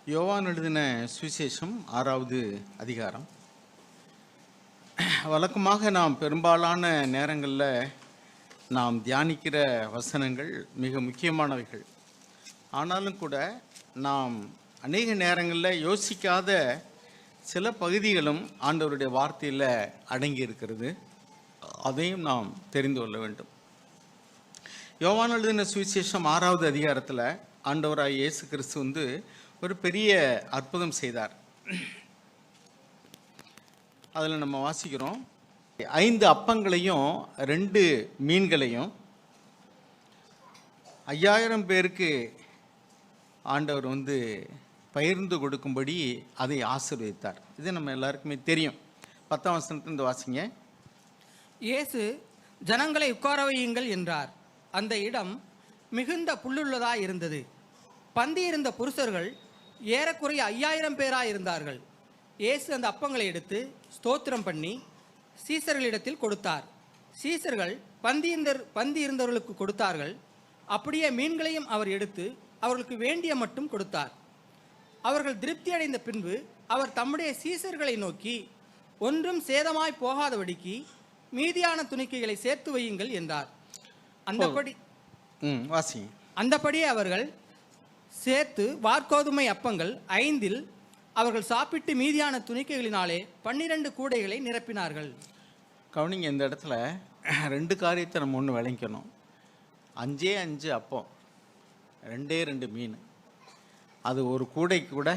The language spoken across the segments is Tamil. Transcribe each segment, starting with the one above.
யோவான் எழுதின சுவிசேஷம் 6வது அதிகாரம். வழக்கமாக நாம் பெரும்பாலான நேரங்களில் நாம் தியானிக்கிற வசனங்கள் மிக முக்கியமானவைகள். ஆனாலும் கூட நாம் அநேக நேரங்களில் யோசிக்காத சில பகுதிகளும் ஆண்டவருடைய வார்த்தையில் அடங்கி இருக்கிறது. அதையும் நாம் தெரிந்து கொள்ள வேண்டும். யோவான் எழுதின சுவிசேஷம் 6வது அதிகாரத்தில் ஆண்டவராய் இயேசு கிறிஸ்து ஒரு பெரிய அற்புதம் செய்தார். அதில் நம்ம வாசிக்கிறோம், 5 அப்பங்களையும் 2 மீன்களையும் 5000 பேருக்கு ஆண்டவர் பகிர்ந்து கொடுக்கும்படி அதை ஆசீர்வதித்தார். இது நம்ம எல்லாருக்குமே தெரியும். 10ஆம் வசனத்திலிருந்து வாசிங்க. இயேசு ஜனங்களை உட்கார வையுங்கள் என்றார். அந்த இடம் மிகுந்த புல்லுள்ளதாய் இருந்தது. பந்தியிருந்த புருஷர்கள் ஏறக்குறைய 5000 பேராய் இருந்தார்கள். இயேசு அந்த அப்பங்களை எடுத்து ஸ்தோத்திரம் பண்ணி சீசர்களிடத்தில் கொடுத்தார். சீசர்கள் பந்தி இருந்தவர்களுக்கு கொடுத்தார்கள். அப்படியே மீன்களையும் அவர் எடுத்து அவர்களுக்கு வேண்டிய மட்டும் கொடுத்தார். அவர்கள் திருப்தி அடைந்த பின்பு அவர் தம்முடைய சீசர்களை நோக்கி, ஒன்றும் சேதமாய் போகாதபடிக்கு மீதியான துணிக்கைகளை சேர்த்து வையுங்கள் என்றார். அந்தபடியே அவர்கள் சேர்த்து வார்கோதுமை அப்பங்கள் 5 அவர்கள் சாப்பிட்டு மீதியான துணிக்கைகளினாலே 12 கூடைகளை நிரப்பினார்கள். கவனிங்க, இந்த இடத்துல 2 காரியத்தை நம்ம ஒன்று விளங்கிக்கணும். 5 அப்பம், 2 மீன், அது ஒரு கூடைக்கு கூட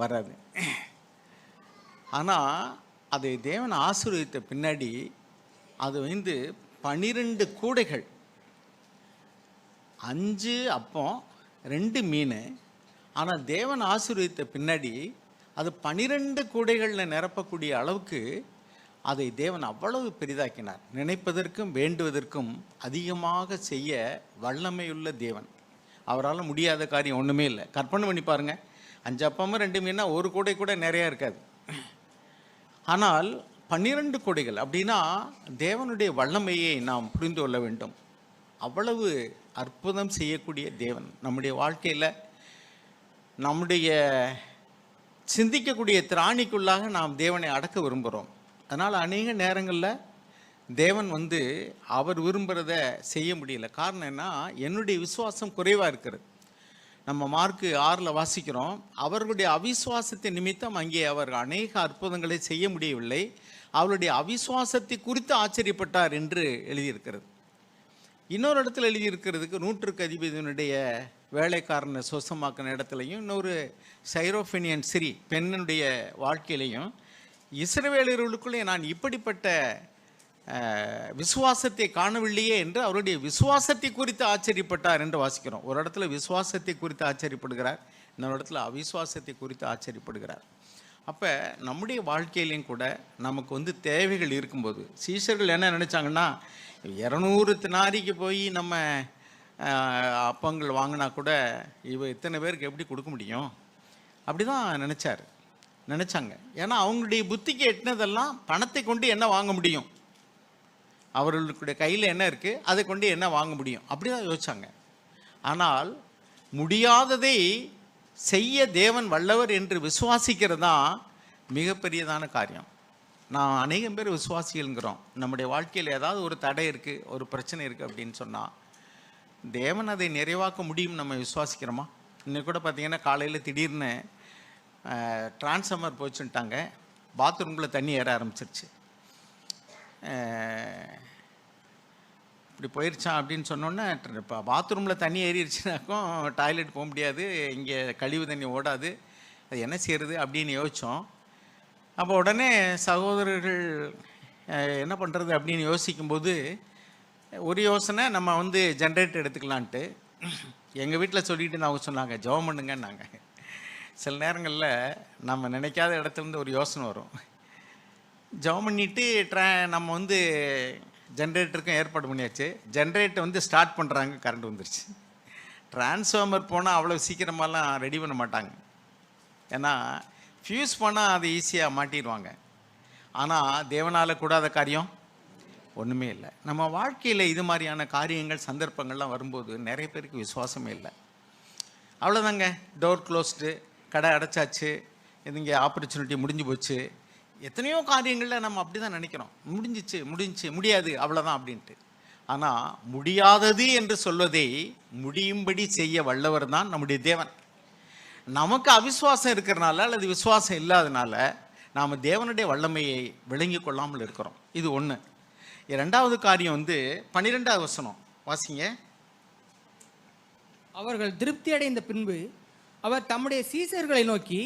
வராது. ஆனால் அதை தேவன் ஆசீர்வதித்த பின்னாடி அது 12 கூடைகள், 5 அப்பம் 2 மீன். ஆனால் தேவன் ஆசீர்வதித்த பின்னாடி அது 12 கூடைகளில் நிரப்பக்கூடிய அளவுக்கு அதை தேவன் அவ்வளவு பெரிதாக்கினார். நினைப்பதற்கும் வேண்டுவதற்கும் அதிகமாக செய்ய வல்லமையுள்ள தேவன். அவரால் முடியாத காரியம் ஒன்றுமே இல்லை. கற்பனை பண்ணி பாருங்கள், 5 அப்பமும் 2 மீனா ஒரு கூடை கூட நிறையா இருக்காது. ஆனால் 12 கூடைகள் அப்படின்னா தேவனுடைய வல்லமையை நாம் புரிந்து கொள்ள வேண்டும். அவ்வளவு அற்புதம் செய்யக்கூடிய தேவன். நம்முடைய வாழ்க்கையில் நம்முடைய சிந்திக்கக்கூடிய திராணிக்குள்ளாக நாம் தேவனை அடக்க விரும்புகிறோம். அதனால் அநேக நேரங்களில் தேவன் அவர் விரும்புகிறத செய்ய முடியல. காரணம் என்ன? என்னுடைய விசுவாசம் குறைவாக இருக்கிறது. நம்ம மார்க்கு 6 வாசிக்கிறோம், அவர்களுடைய அவிசுவாசத்தை நிமித்தம் அங்கே அவர் அநேக அற்புதங்களை செய்ய முடியவில்லை, அவருடைய அவிசுவாசத்தை குறித்து ஆச்சரியப்பட்டார் என்று எழுதியிருக்கிறது. இன்னொரு இடத்துல எழுதியிருக்கிறதுக்கு 100க்கு அதிபதியினுடைய வேலைக்காரனை சொசமாக்கின இடத்துலையும், இன்னொரு சைரோஃபெனியன் சிறி பெண்ணுடைய வாழ்க்கையிலையும், இஸ்ரவேலர்களுக்குள்ளே நான் இப்படிப்பட்ட விசுவாசத்தை காணவில்லையே என்று அவருடைய விசுவாசத்தை குறித்து ஆச்சரியப்பட்டார் என்று வாசிக்கிறோம். ஒரு இடத்துல விசுவாசத்தை குறித்து ஆச்சரியப்படுகிறார், இன்னொரு இடத்துல அவிசுவாசத்தை குறித்து ஆச்சரியப்படுகிறார். அப்போ நம்முடைய வாழ்க்கையிலையும் கூட நமக்கு தேவைகள் இருக்கும்போது, சீஷர்கள் என்ன நினச்சாங்கன்னா, 200 தினாரிக்கு போய் நம்ம அப்பங்கள் வாங்கினா கூட இத்தனை பேருக்கு எப்படி கொடுக்க முடியும், அப்படி தான் நினச்சாங்க. ஏன்னா அவங்களுடைய புத்திக்கு எட்டினதெல்லாம் பணத்தை கொண்டு என்ன வாங்க முடியும், அவர்களுடைய கையில் என்ன இருக்குது அதை கொண்டு என்ன வாங்க முடியும், அப்படி தான் யோசிச்சாங்க. ஆனால் முடியாததை செய்ய தேவன் வல்லவர் என்று விசுவாசிக்கிறது தான் மிகப்பெரியதான காரியம். நான் அநேகம் பேர் விசுவாசிகள்ங்கிறோம். நம்முடைய வாழ்க்கையில் ஏதாவது ஒரு தடை இருக்குது, ஒரு பிரச்சனை இருக்குது அப்படின்னு சொன்னால் தேவன் அதை நிறைவாக்க முடியும் நம்ம விசுவாசிக்கிறோமா? இன்னைக்கு கூட பார்த்தீங்கன்னா காலையில் திடீர்னு டிரான்ஸ்ஃபார்மர் போச்சுட்டாங்க, பாத்ரூமில் தண்ணி ஏற ஆரம்பிச்சிருச்சு. இப்படி போயிடுச்சான் அப்படின்னு சொன்னோன்னே, இப்போ பாத்ரூமில் தண்ணி ஏறிடுச்சுனாக்கும் டாய்லெட் போக முடியாது, இங்கே கழிவு தண்ணி ஓடாது, அது என்ன செய்கிறது அப்படின்னு யோசித்தோம். அப்போ உடனே சகோதரர்கள் என்ன பண்ணுறது அப்படின்னு யோசிக்கும்போது ஒரு யோசனை, நம்ம ஜென்ரேட்டர் எடுத்துக்கலான்ட்டு எங்கள் வீட்டில் சொல்லிட்டு அவங்க சொன்னாங்க, ஜெபம் பண்ணுங்கன்னாங்க. சில நேரங்களில் நம்ம நினைக்காத இடத்துலேருந்து ஒரு யோசனை வரும். ஜெபம் பண்ணிவிட்டு நம்ம ஜென்ரேட்டருக்கும் ஏற்பாடு பண்ணியாச்சு. ஜென்ரேட்டர் ஸ்டார்ட் பண்ணுறாங்க, கரண்ட் வந்துருச்சு. டிரான்ஸ்ஃபார்மர் போனால் அவ்வளோ சீக்கிரமாலாம் ரெடி பண்ண மாட்டாங்க. ஏன்னா ஃபியூஸ் பண்ணால் அதை ஈஸியாக மாட்டிடுவாங்க. ஆனால் தேவனால் கூடாத காரியம் ஒன்றுமே இல்லை. நம்ம வாழ்க்கையில் இது மாதிரியான காரியங்கள் சந்தர்ப்பங்கள்லாம் வரும்போது நிறைய பேருக்கு விசுவாசமே இல்லை. அவ்வளோதாங்க, டோர் க்ளோஸ்டு, கடை அடைச்சாச்சு, இங்கே ஆப்பர்ச்சுனிட்டி முடிஞ்சு போச்சு. எத்தனையோ காரியங்களில் நம்ம அப்படி தான் நினைக்கிறோம், முடிஞ்சிச்சு முடியாது அவ்வளோதான் அப்படின்ட்டு. ஆனால் முடியாதது என்று சொல்வதை முடியும்படி செய்ய வல்லவர் தான் நம்முடைய தேவன். நமக்கு அவிசுவாசம் இருக்கிறனால அல்லது விசுவாசம் இல்லாதனால நாம் தேவனுடைய வல்லமையை விளங்கி கொள்ளாமல் இருக்கிறோம். இது ஒன்று. இரண்டாவது காரியம் 12வது வசனம் வாசிங்க. அவர்கள் திருப்தி அடைந்த பின்பு அவர் தம்முடைய சீசர்களை நோக்கி,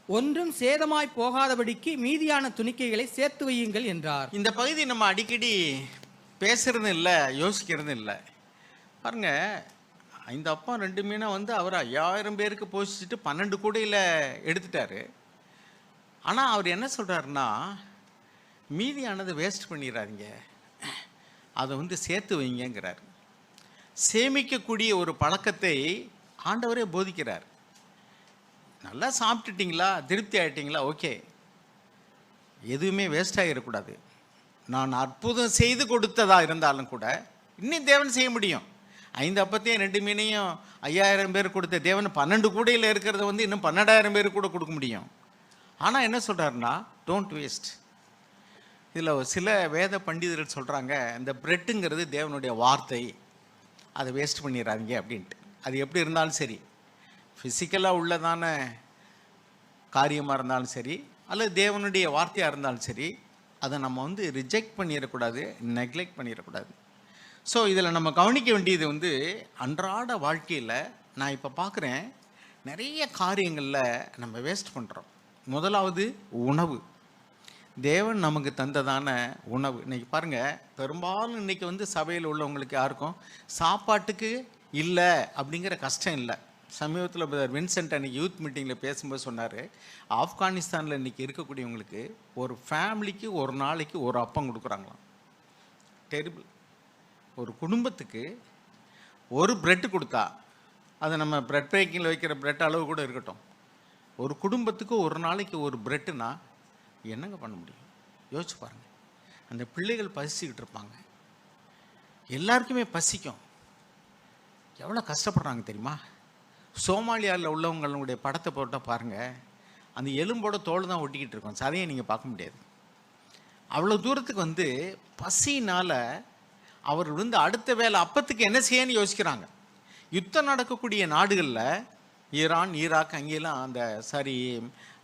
ஒன்றும் சேதமாய் போகாதபடிக்கு மீதியான துணிக்கைகளை சேர்த்து வையுங்கள் என்றார். இந்த பகுதி நம்ம அடிக்கடி பேசுறது இல்லை, யோசிக்கிறது இல்லை. பாருங்க, 5 அப்பம் 2 மீனை அவர் 5000 பேருக்கு போஷிச்சுட்டு 12 கூடையில் எடுத்துட்டாரு. ஆனால் அவர் என்ன சொல்கிறாருன்னா, மீதியானதை வேஸ்ட் பண்ணிடாதீங்க, அதை சேர்த்து வைங்கிறார். சேமிக்கக்கூடிய ஒரு பழக்கத்தை ஆண்டவரே போதிக்கிறார். நல்லா சாப்பிட்டுட்டிங்களா, திருப்தி ஆகிட்டிங்களா, ஓகே, எதுவுமே வேஸ்ட் ஆகிடக்கூடாது. நான் அற்புதம் செய்து கொடுத்ததா இருந்தாலும் கூட இன்னும் தேவன் செய்ய முடியும். 5 அப்பத்தையும் 2 மீனையும் 5000 பேர் கொடுத்த தேவன் 12 கூடையில் இருக்கிறத இன்னும் 12,000 பேர் கூட கொடுக்க முடியும். ஆனால் என்ன சொல்கிறாருன்னா, டோன்ட் வேஸ்ட். இதில் சில வேத பண்டிதர்கள் சொல்கிறாங்க, இந்த பிரெட்டுங்கிறது தேவனுடைய வார்த்தை, அதை வேஸ்ட் பண்ணிடாதீங்க அப்படின்ட்டு. அது எப்படி இருந்தாலும் சரி, ஃபிசிக்கலாக உள்ளதான காரியமாக இருந்தாலும் சரி அல்லது தேவனுடைய வார்த்தையாக இருந்தாலும் சரி, அதை நம்ம ரிஜெக்ட் பண்ணிடக்கூடாது, நெக்லெக்ட் பண்ணிடக்கூடாது. ஸோ இதில் நம்ம கவனிக்க வேண்டியது அன்றாட வாழ்க்கையில் நான் இப்போ பார்க்குறேன் நிறைய காரியங்களில் நம்ம வேஸ்ட் பண்ணுறோம். முதலாவது உணவு. தேவன் நமக்கு தந்ததான உணவு. இன்றைக்கி பாருங்கள், பெரும்பாலும் இன்றைக்கி சபையில் உள்ளவங்களுக்கு யாருக்கும் சாப்பாட்டுக்கு இல்லை அப்படிங்கிற கஷ்டம் இல்லை. சமீபத்தில் பிரதர் வின்சென்ட் அன்றைக்கி யூத் மீட்டிங்கில் பேசும்போது சொன்னார், ஆப்கானிஸ்தானில் இன்றைக்கி இருக்கக்கூடியவங்களுக்கு ஒரு ஃபேமிலிக்கு ஒரு நாளைக்கு ஒரு அப்பம் கொடுக்குறாங்களாம். டெரிபிள். ஒரு குடும்பத்துக்கு ஒரு பிரெட்டு கொடுத்தா, அது நம்ம பிரெட் பேக்கிங்கில் வைக்கிற பிரெட் அளவு கூட இருக்கட்டும், ஒரு குடும்பத்துக்கு ஒரு நாளைக்கு ஒரு பிரெட்டுனா என்னங்க பண்ண முடியும்? யோசிச்சு பாருங்கள். அந்த பிள்ளைகள் பசிச்சுக்கிட்டு இருப்பாங்க, எல்லாருக்குமே பசிக்கும். எவ்வளோ கஷ்டப்படுறாங்க தெரியுமா? சோமாலியாவில் உள்ளவங்களுடைய படத்தை போட்டால் பாருங்கள், அந்த எலும்போட தோல் தான் ஒட்டிக்கிட்டு இருக்கோம், சதையை நீங்கள் பார்க்க முடியாது. அவ்வளோ தூரத்துக்கு பசினால் அவர் அடுத்த வேலை அப்பத்துக்கு என்ன செய்யன்னு யோசிக்கிறாங்க. யுத்தம் நடக்கக்கூடிய நாடுகளில் ஈரான், ஈராக், அங்கேயெல்லாம்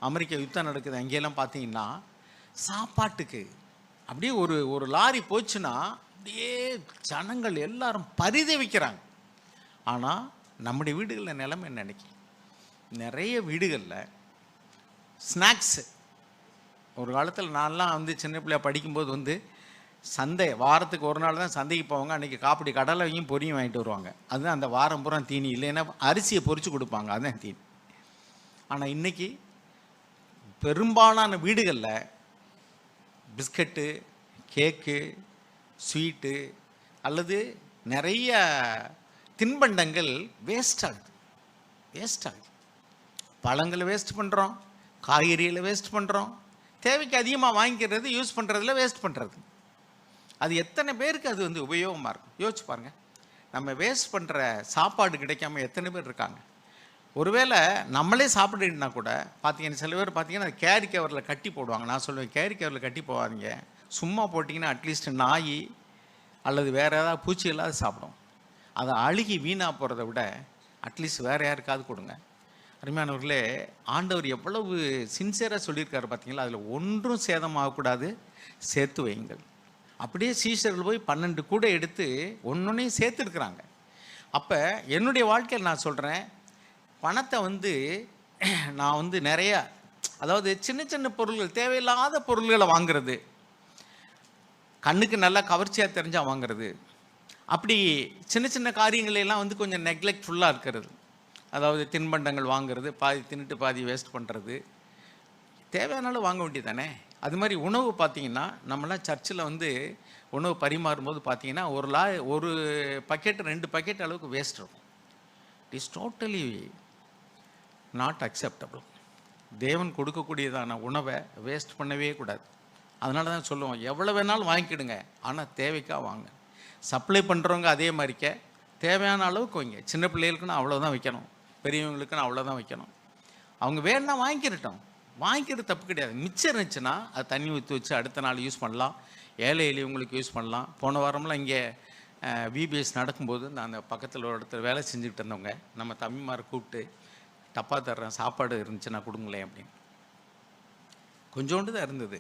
அமெரிக்கா யுத்தம் நடக்குது, அங்கேயெல்லாம் பார்த்தீங்கன்னா சாப்பாட்டுக்கு அப்படியே ஒரு லாரி போச்சுன்னா அப்படியே ஜனங்கள் எல்லாரும் பரிதவிக்கிறாங்க. ஆனால் நம்முடைய வீடுகளில் நிலைமை என்ன? நினைக்கி நிறைய வீடுகளில் ஸ்நாக்ஸு. ஒரு காலத்தில் நான்லாம் சின்ன பிள்ளையா படிக்கும்போது சந்தை வாரத்துக்கு ஒரு நாள் தான் சந்தைக்கு போவாங்க. அன்றைக்கி காப்படி கடலையும் பொரியும் வாங்கிட்டு வருவாங்க. அதுதான் அந்த வாரம் பூரா தீனி. இல்லைன்னா அரிசியை பொரித்து கொடுப்பாங்க, அதுதான் தீனி. ஆனால் இன்றைக்கி பெரும்பாலான வீடுகளில் பிஸ்கட்டு, கேக்கு, ஸ்வீட்டு அல்லது நிறைய தின்பண்டங்கள் வேஸ்ட் ஆகுது. பழங்களை வேஸ்ட் பண்ணுறோம், காய்கறிகளை வேஸ்ட் பண்ணுறோம், தேவைக்கு அதிகமாக வாங்கிக்கிறது, யூஸ் பண்ணுறதுல வேஸ்ட் பண்ணுறது. அது எத்தனை பேருக்கு அது உபயோகமாக இருக்கும்? யோசிச்சு பாருங்கள். நம்ம வேஸ்ட் பண்ணுற சாப்பாடு கிடைக்காம எத்தனை பேர் இருக்காங்க? ஒருவேளை நம்மளே சாப்பிட்டுனா கூட பார்த்தீங்கன்னா சில பேர் பார்த்தீங்கன்னா கேரி கவரில் கட்டி போடுவாங்க. நான் சொல்லுவேன், கேரி கவரில் கட்டி போகாதீங்க, சும்மா போட்டிங்கன்னா அட்லீஸ்ட் நாய் அல்லது வேறு ஏதாவது பூச்சி இல்லாத சாப்பிடும். அதை அழுகி வீணாக போகிறத விட அட்லீஸ்ட் வேறு யாருக்காவது கொடுங்க. அருமையானவர்களே, ஆண்டவர் எவ்வளவு சின்சியராக சொல்லியிருக்காரு பார்த்தீங்களா? அதில் ஒன்றும் சேதமாகக்கூடாது, சேர்த்து வையுங்கள். அப்படியே சீஷர்கள் போய் 12 கூட எடுத்து ஒன்றொன்னையும் சேர்த்துருக்குறாங்க. அப்போ என்னுடைய வாழ்க்கையில் நான் சொல்கிறேன், பணத்தை நான் நிறையா, அதாவது சின்ன சின்ன பொருள்கள், தேவையில்லாத பொருள்களை வாங்கிறது, கண்ணுக்கு நல்லா கவர்ச்சியாக தெரிஞ்சால் வாங்கிறது, அப்படி சின்ன சின்ன காரியங்களெல்லாம் கொஞ்சம் நெக்லெக்ட்ஃபுல்லாக இருக்கிறது. அதாவது தின்பண்டங்கள் வாங்கிறது, பாதி தின்னுட்டு பாதி வேஸ்ட் பண்ணுறது. தேவையானாலும் வாங்க வேண்டியது தானே? அது மாதிரி உணவு பார்த்தீங்கன்னா, நம்மளாம் சர்ச்சில் உணவு பரிமாறும்போது பார்த்தீங்கன்னா ஒரு பக்கெட் 2 பக்கெட் அளவுக்கு வேஸ்ட் இருக்கும். It is totally not acceptable. தேவன் கொடுக்கக்கூடியதான உணவை வேஸ்ட் பண்ணவே கூடாது. அதனால தான் சொல்லுவோம், எவ்வளோ வேணாலும் வாங்கிக்கிடுங்க, ஆனால் தேவைக்காக வாங்க. சப்ளை பண்ணுறவங்க அதே மாதிரிக்க தேவையான அளவுக்கு வைங்க. சின்ன பிள்ளைகளுக்குன்னு அவ்வளோதான் வைக்கணும், பெரியவங்களுக்குன்னு அவ்வளோதான் வைக்கணும். அவங்க வேணும்னா வாங்கிக்கிறது தப்பு கிடையாது. மிச்சம் இருந்துச்சுன்னா அது தண்ணி ஊற்றி வச்சு அடுத்த நாள் யூஸ் பண்ணலாம், ஏழை எளியவங்களுக்கு யூஸ் பண்ணலாம். போன வாரம்லாம் இங்கே விபிஎஸ் நடக்கும்போது நான் அந்த பக்கத்தில் ஒரு இடத்துல வேலை செஞ்சுக்கிட்டு இருந்தவங்க நம்ம தம்பிமாரை கூப்பிட்டு டப்பா தர்றேன், சாப்பாடு இருந்துச்சுன்னா கொடுங்களேன் அப்படின்னு. கொஞ்சோண்டு தான் இருந்தது.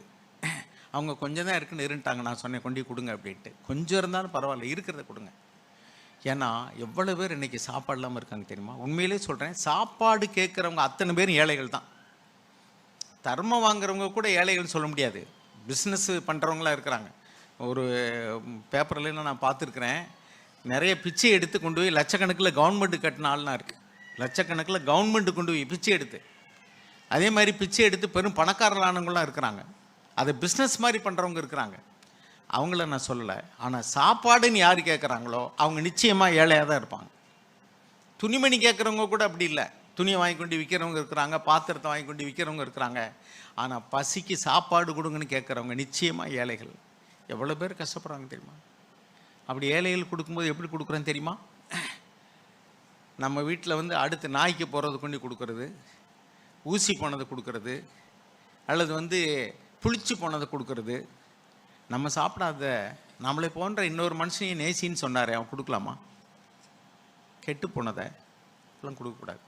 அவங்க கொஞ்சம் தான் இருக்குன்னு இருந்துட்டாங்க. நான் சொன்னேன் கொண்டு கொடுங்க அப்படின்ட்டு. கொஞ்சம் இருந்தாலும் பரவாயில்ல, இருக்கிறத கொடுங்க. ஏன்னா எவ்வளோ பேர் இன்றைக்கி சாப்பாடு இல்லாமல் இருக்காங்க தெரியுமா? உண்மையிலே சொல்கிறேன், சாப்பாடு கேட்குறவங்க அத்தனை பேரும் ஏழைகள் தான். தர்மம் வாங்குறவங்க கூட ஏழைகள்னு சொல்ல முடியாது. பிஸ்னஸ் பண்ணுறவங்களாம் இருக்கிறாங்க. ஒரு பேப்பரில் நான் பார்த்துருக்குறேன், நிறைய பிச்சை எடுத்து கொண்டு போய் லட்சக்கணக்கில் கவர்மெண்ட்டு கட்டின ஆள்லாம் இருக்குது. லட்சக்கணக்கில் கவர்மெண்ட்டு கொண்டு போய் பிச்சை எடுத்து, அதே மாதிரி பிச்சை எடுத்து பெரும் பணக்காரர்களானவங்களாம் இருக்கிறாங்க. அதை பிஸ்னஸ் மாதிரி பண்ணுறவங்க இருக்கிறாங்க. அவங்கள நான் சொல்லலை. ஆனால் சாப்பாடுன்னு யார் கேட்குறாங்களோ அவங்க நிச்சயமாக ஏழையாக தான் இருப்பாங்க. துணிமணி கேட்குறவங்க கூட அப்படி இல்லை. துணியை வாங்கி கொண்டு விற்கிறவங்க இருக்கிறாங்க, பாத்திரத்தை வாங்கி கொண்டு விற்கிறவங்க இருக்கிறாங்க. ஆனால் பசிக்கு சாப்பாடு கொடுங்கன்னு கேட்குறவங்க நிச்சயமாக ஏழைகள். எவ்வளோ பேர் கஷ்டப்படுறாங்க தெரியுமா? அப்படி ஏழைகள் கொடுக்கும்போது எப்படி கொடுக்குறேன்னு தெரியுமா? நம்ம வீட்டில் வந்து அடுத்து நாய்க்கு போகிறது கொண்டு கொடுக்கறது, ஊசி போனதை கொடுக்கறது, அல்லது வந்து புளிச்சு போனதை கொடுக்கறது. நம்ம சாப்பிடாத நம்மளை போன்ற இன்னொரு மனுஷனையும் நேசின்னு சொன்னார், அவன் கொடுக்கலாமா? கெட்டு போனதை எல்லாம் கொடுக்கக்கூடாது.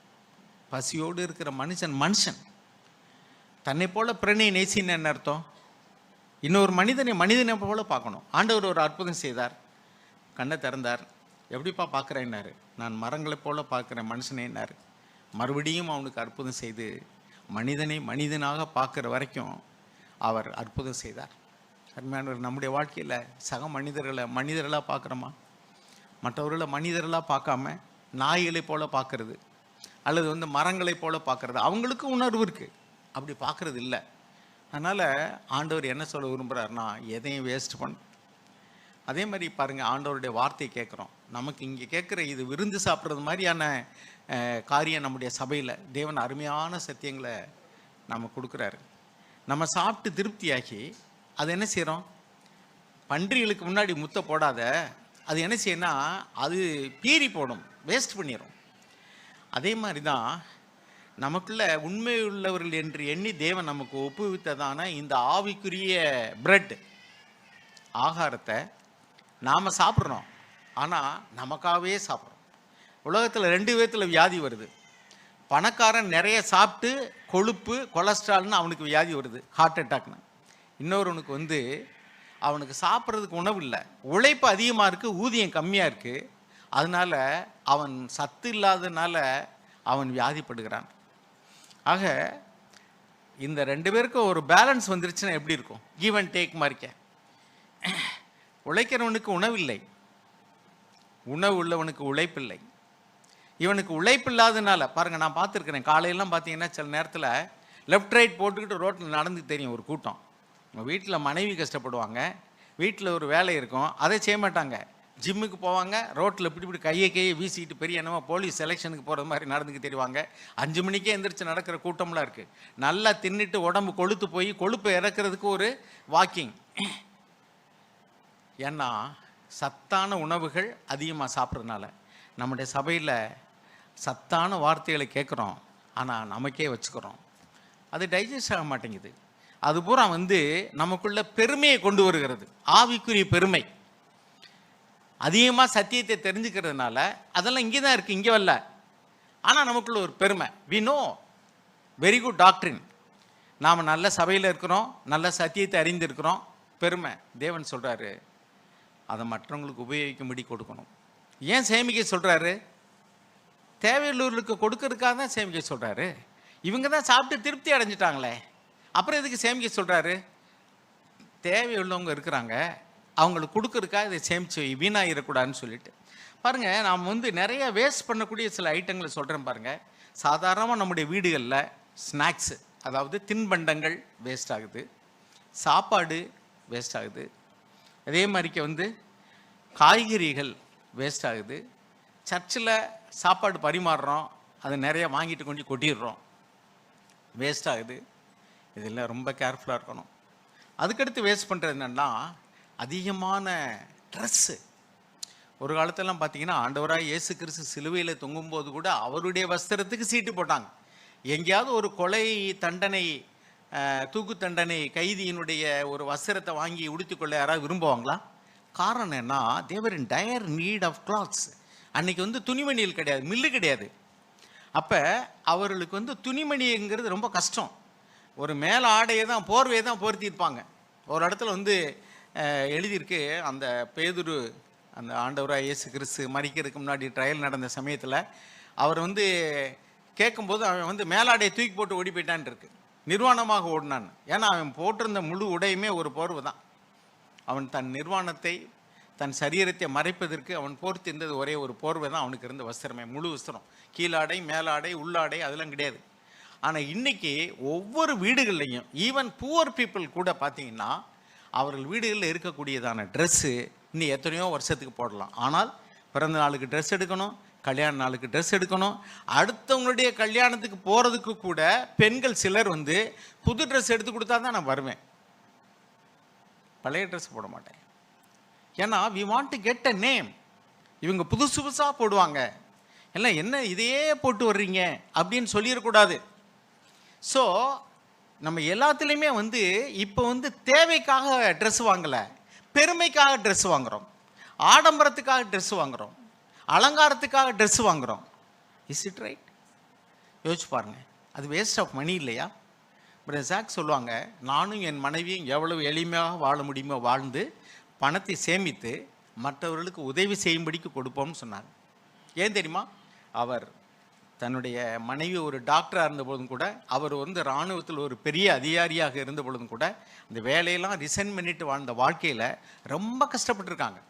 பசியோடு இருக்கிற மனுஷன் தன்னை போல பிறனை நேசின்னு என்ன அர்த்தம்? இன்னொரு மனிதனை போல பார்க்கணும். ஆண்டவர் ஒரு அற்புதம் செய்தார், கண்ணை திறந்தார். எப்படிப்பா பார்க்குறேன்னாரு. நான் மரங்களை போல பார்க்குறேன் மனுஷனேன்னாரு. மறுபடியும் அவனுக்கு அற்புதம் செய்து மனிதனை மனிதனாக பார்க்குற வரைக்கும் அவர் அற்புதம் செய்தார். அருமையானவர், நம்முடைய வாழ்க்கையில் சக மனிதர்களாக பார்க்குறோமா? மற்றவர்களை மனிதர்களாக பார்க்காம நாய்களை போல பார்க்கறது, அல்லது வந்து மரங்களை போல பார்க்கறது. அவங்களுக்கு உணர்வு இருக்குது, அப்படி பார்க்கறது இல்லை. அதனால் ஆண்டவர் என்ன சொல்ல விரும்புகிறாருன்னா, எதையும் வேஸ்ட் பண்ண. அதே மாதிரி பாருங்கள், ஆண்டவருடைய வார்த்தையை கேட்குறோம். நமக்கு இங்கே கேட்குற இது விருந்து சாப்பிட்றது மாதிரியான காரியம் நம்முடைய சபையில் தேவன் அருமையான சத்தியங்களை நம்ம கொடுக்குறாரு. நம்ம சாப்பிட்டு திருப்தியாகி அது என்ன செய்கிறோம்? பன்றிகளுக்கு முன்னாடி முத்தை போடாத. அது என்ன செய்யணும்னா அது பீறி போடும், வேஸ்ட் பண்ணிடும். அதே மாதிரி தான் நமக்குள்ள உண்மை உள்ளவர்கள் என்று எண்ணி தேவன் நமக்கு ஒப்புவித்ததான இந்த ஆவிக்குரிய பிரெட் ஆகாரத்தை நாம் சாப்பிட்றோம். ஆனால் நமக்காகவே சாப்பிட்றோம். உலகத்தில் 2 விதத்தில் வியாதி வருது. பணக்காரன் நிறைய சாப்பிட்டு கொழுப்பு கொலஸ்ட்ரால்னு அவனுக்கு வியாதி வருது, ஹார்ட் அட்டாக்னு. இன்னொருவனுக்கு வந்து அவனுக்கு சாப்பிட்றதுக்கு உணவு இல்லை, உழைப்பு அதிகமாக இருக்குது, ஊதியம் கம்மியாக இருக்குது. அதனால் அவன் சத்து இல்லாததுனால அவன் வியாதிப்படுகிறான். ஆக இந்த 2 பேருக்கும் ஒரு பேலன்ஸ் வந்துருச்சுன்னா எப்படி இருக்கும்? கிவ் அண்ட் டேக் மாதிரிக்க. உழைக்கிறவனுக்கு உணவில்லை, உணவு உள்ளவனுக்கு உழைப்பில்லை. இவனுக்கு உழைப்பு இல்லாததுனால பாருங்கள், நான் பார்த்துருக்கிறேன். காலையெல்லாம் பார்த்தீங்கன்னா சில நேரத்தில் லெஃப்ட் ரைட் போட்டுக்கிட்டு ரோட்டில் நடந்து தெரியும் ஒரு கூட்டம். உங்கள் வீட்டில் மனைவி கஷ்டப்படுவாங்க, வீட்டில் ஒரு வேலை இருக்கும், அதை செய்ய மாட்டாங்க. ஜிம்முக்கு போவாங்க, ரோட்டில் இப்படி கையை வீசிக்கிட்டு பெரிய என்னமோ போலீஸ் செலெக்ஷனுக்கு போகிறது மாதிரி நடந்துக்கு தெரிவாங்க. 5 மணிக்கே எந்திரிச்சு நடக்கிற கூட்டம்லாம் இருக்குது. நல்லா தின்னுட்டு உடம்பு கொழுத்து போய் கொழுப்பை இறக்கிறதுக்கு ஒரு வாக்கிங். ஏன்னா சத்தான உணவுகள் அதிகமாக சாப்பிட்றதுனால. நம்முடைய சபையில் சத்தான வார்த்தைகளை கேட்குறோம், ஆனால் நமக்கே வச்சுக்கிறோம். அது டைஜஸ்ட் ஆக மாட்டேங்குது. அது பூரா வந்து நமக்குள்ள பெருமையை கொண்டு வருகிறது, ஆவிக்குரிய பெருமை. அதிகமாக சத்தியத்தை தெரிஞ்சுக்கிறதுனால அதெல்லாம் இங்கே தான் இருக்குது, இங்கே வரல. ஆனால் நமக்குள்ள ஒரு பெருமை. We know very good doctrine, நாம் நல்ல சபையில் இருக்கிறோம், நல்ல சத்தியத்தை அறிந்திருக்கிறோம். பெருமை. தேவன் சொல்கிறாரு அதை மற்றவங்களுக்கு உபயோகிக்கும்படி கொடுக்கணும். ஏன் சேமிக்க சொல்கிறாரு? தேவையுள்ளவர்களுக்கு கொடுக்கறதுக்காக தான் சேமிக்க சொல்கிறாரு. இவங்க தான் சாப்பிட்டு திருப்தி அடைஞ்சிட்டாங்களே, அப்புறம் எதுக்கு சேமிக்க சொல்கிறாரு? தேவையுள்ளவங்க இருக்கிறாங்க, அவங்களுக்கு கொடுக்கறதுக்காக இதை சேமித்து வீணாகிடக்கூடாதுன்னு சொல்லிட்டு. பாருங்கள், நாம் வந்து நிறைய வேஸ்ட் பண்ணக்கூடிய சில ஐட்டங்களை சொல்கிறேன் பாருங்கள். சாதாரணமாக நம்முடைய வீடுகளில் ஸ்நாக்ஸு, அதாவது தின்பண்டங்கள் வேஸ்ட் ஆகுது, சாப்பாடு வேஸ்ட் ஆகுது, அதே மாதிரிக்க வந்து காய்கறிகள் வேஸ்ட் ஆகுது. சர்ச்சில் சாப்பாடு பரிமாறுறோம், அதை நிறைய வாங்கிட்டு கொண்டு கொட்டிடுறோம், வேஸ்ட் ஆகுது. இதெல்லாம் ரொம்ப கேர்ஃபுல்லாக இருக்கணும். அதுக்கடுத்து வேஸ்ட் பண்ணுறது என்னென்னா அதிகமான ட்ரெஸ்ஸு. ஒரு காலத்தெல்லாம் பார்த்தீங்கன்னா ஆண்டவராக இயேசு கிறிஸ்து சிலுவையில் தொங்கும்போது கூட அவருடைய வஸ்திரத்துக்கு சீட்டு போட்டாங்க. எங்கேயாவது ஒரு கொலை தண்டனை, தூக்கு தண்டனை கைதியினுடைய ஒரு வஸ்திரத்தை வாங்கி உடுத்திக்கொள்ள யாராவது விரும்புவாங்களா? காரணம் என்ன? தேவர் இன் டயர் நீட் ஆஃப் கிளாத்ஸ். அன்னைக்கு வந்து துணிமணிகள் கிடையாது, மில்லு கிடையாது. அப்போ அவர்களுக்கு வந்து துணிமணிங்கிறது ரொம்ப கஷ்டம். ஒரு மேலே ஆடையை தான், போர்வையை தான் போர்த்தியிருப்பாங்க. ஒரு இடத்துல வந்து எழுதியிருக்கு, அந்த பேதுரு அந்த ஆண்டவராக இயேசு கிறிஸ்து மரிக்கிறதுக்கு முன்னாடி ட்ரையல் நடந்த சமயத்தில் அவர் வந்து கேட்கும்போது அவன் வந்து மேலாடையை தூக்கி போட்டு ஓடி போயிட்டான் இருக்கு. நிர்வாணமாக ஓடினான். ஏன்னா அவன் போட்டிருந்த முழு உடையுமே ஒரு போர்வை தான். அவன் தன் நிர்வாணத்தை, தன் சரீரத்தை மறைப்பதற்கு அவன் போர்த்திருந்தது ஒரே ஒரு போர்வை தான் அவனுக்கு இருந்த வஸ்திரமே, முழு வஸ்திரம். கீழாடை, மேலாடை, உள்ளாடை அதெல்லாம் கிடையாது. ஆனால் இன்னைக்கு ஒவ்வொரு வீடுகள்லையும், ஈவன் புவர் பீப்புள் கூட பார்த்தீங்கன்னா அவர்கள் வீடுகளில் இருக்கக்கூடியதான ட்ரெஸ்ஸு இன்னும் எத்தனையோ வருஷத்துக்கு போடலாம். ஆனால் பிறந்த நாளுக்கு ட்ரெஸ் எடுக்கணும், கல்யாண நாளுக்கு ட்ரெஸ் எடுக்கணும். அடுத்தவங்களுடைய கல்யாணத்துக்கு போகிறதுக்கு கூட பெண்கள் சிலர் வந்து புது ட்ரெஸ் எடுத்து கொடுத்தா தான் நான் வருவேன், பழைய ட்ரெஸ் போட மாட்டேன். ஏன்னா we want to get a name. இவங்க புதுசு புதுசாக போடுவாங்க, எல்லாம் என்ன இதையே போட்டு வர்றீங்க அப்படின்னு சொல்லிடக்கூடாது. ஸோ நம்ம எல்லாத்துலேயுமே வந்து இப்போ வந்து தேவைக்காக ட்ரெஸ் வாங்கலை, பெருமைக்காக ட்ரெஸ் வாங்குகிறோம், ஆடம்பரத்துக்காக ட்ரெஸ் வாங்குகிறோம், அலங்காரத்துக்காக ட்ரெஸ் வாங்குகிறோம். Is it right? யோசிச்சு பாருங்கள், அது வேஸ்ட் ஆஃப் மணி இல்லையா? பிரதர் ஜாக் சொல்லுவாங்க, நானும் என் மனைவியும் எவ்வளவு எளிமையாக வாழ முடியுமோ வாழ்ந்து பணத்தை சேமித்து மற்றவர்களுக்கு உதவி செய்யும்படிக்கு கொடுப்போம்னு சொன்னாங்க. ஏன் தெரியுமா? அவர் தன்னுடைய மனைவி ஒரு டாக்டராக இருந்த பொழுதும் கூட, அவர் வந்து இராணுவத்தில் ஒரு பெரிய அதிகாரியாக இருந்த பொழுதும் கூட இந்த வேலையெல்லாம் ரிசைன் பண்ணிட்டு வாழ்ந்த வாழ்க்கையில் ரொம்ப கஷ்டப்பட்டுருக்காங்க.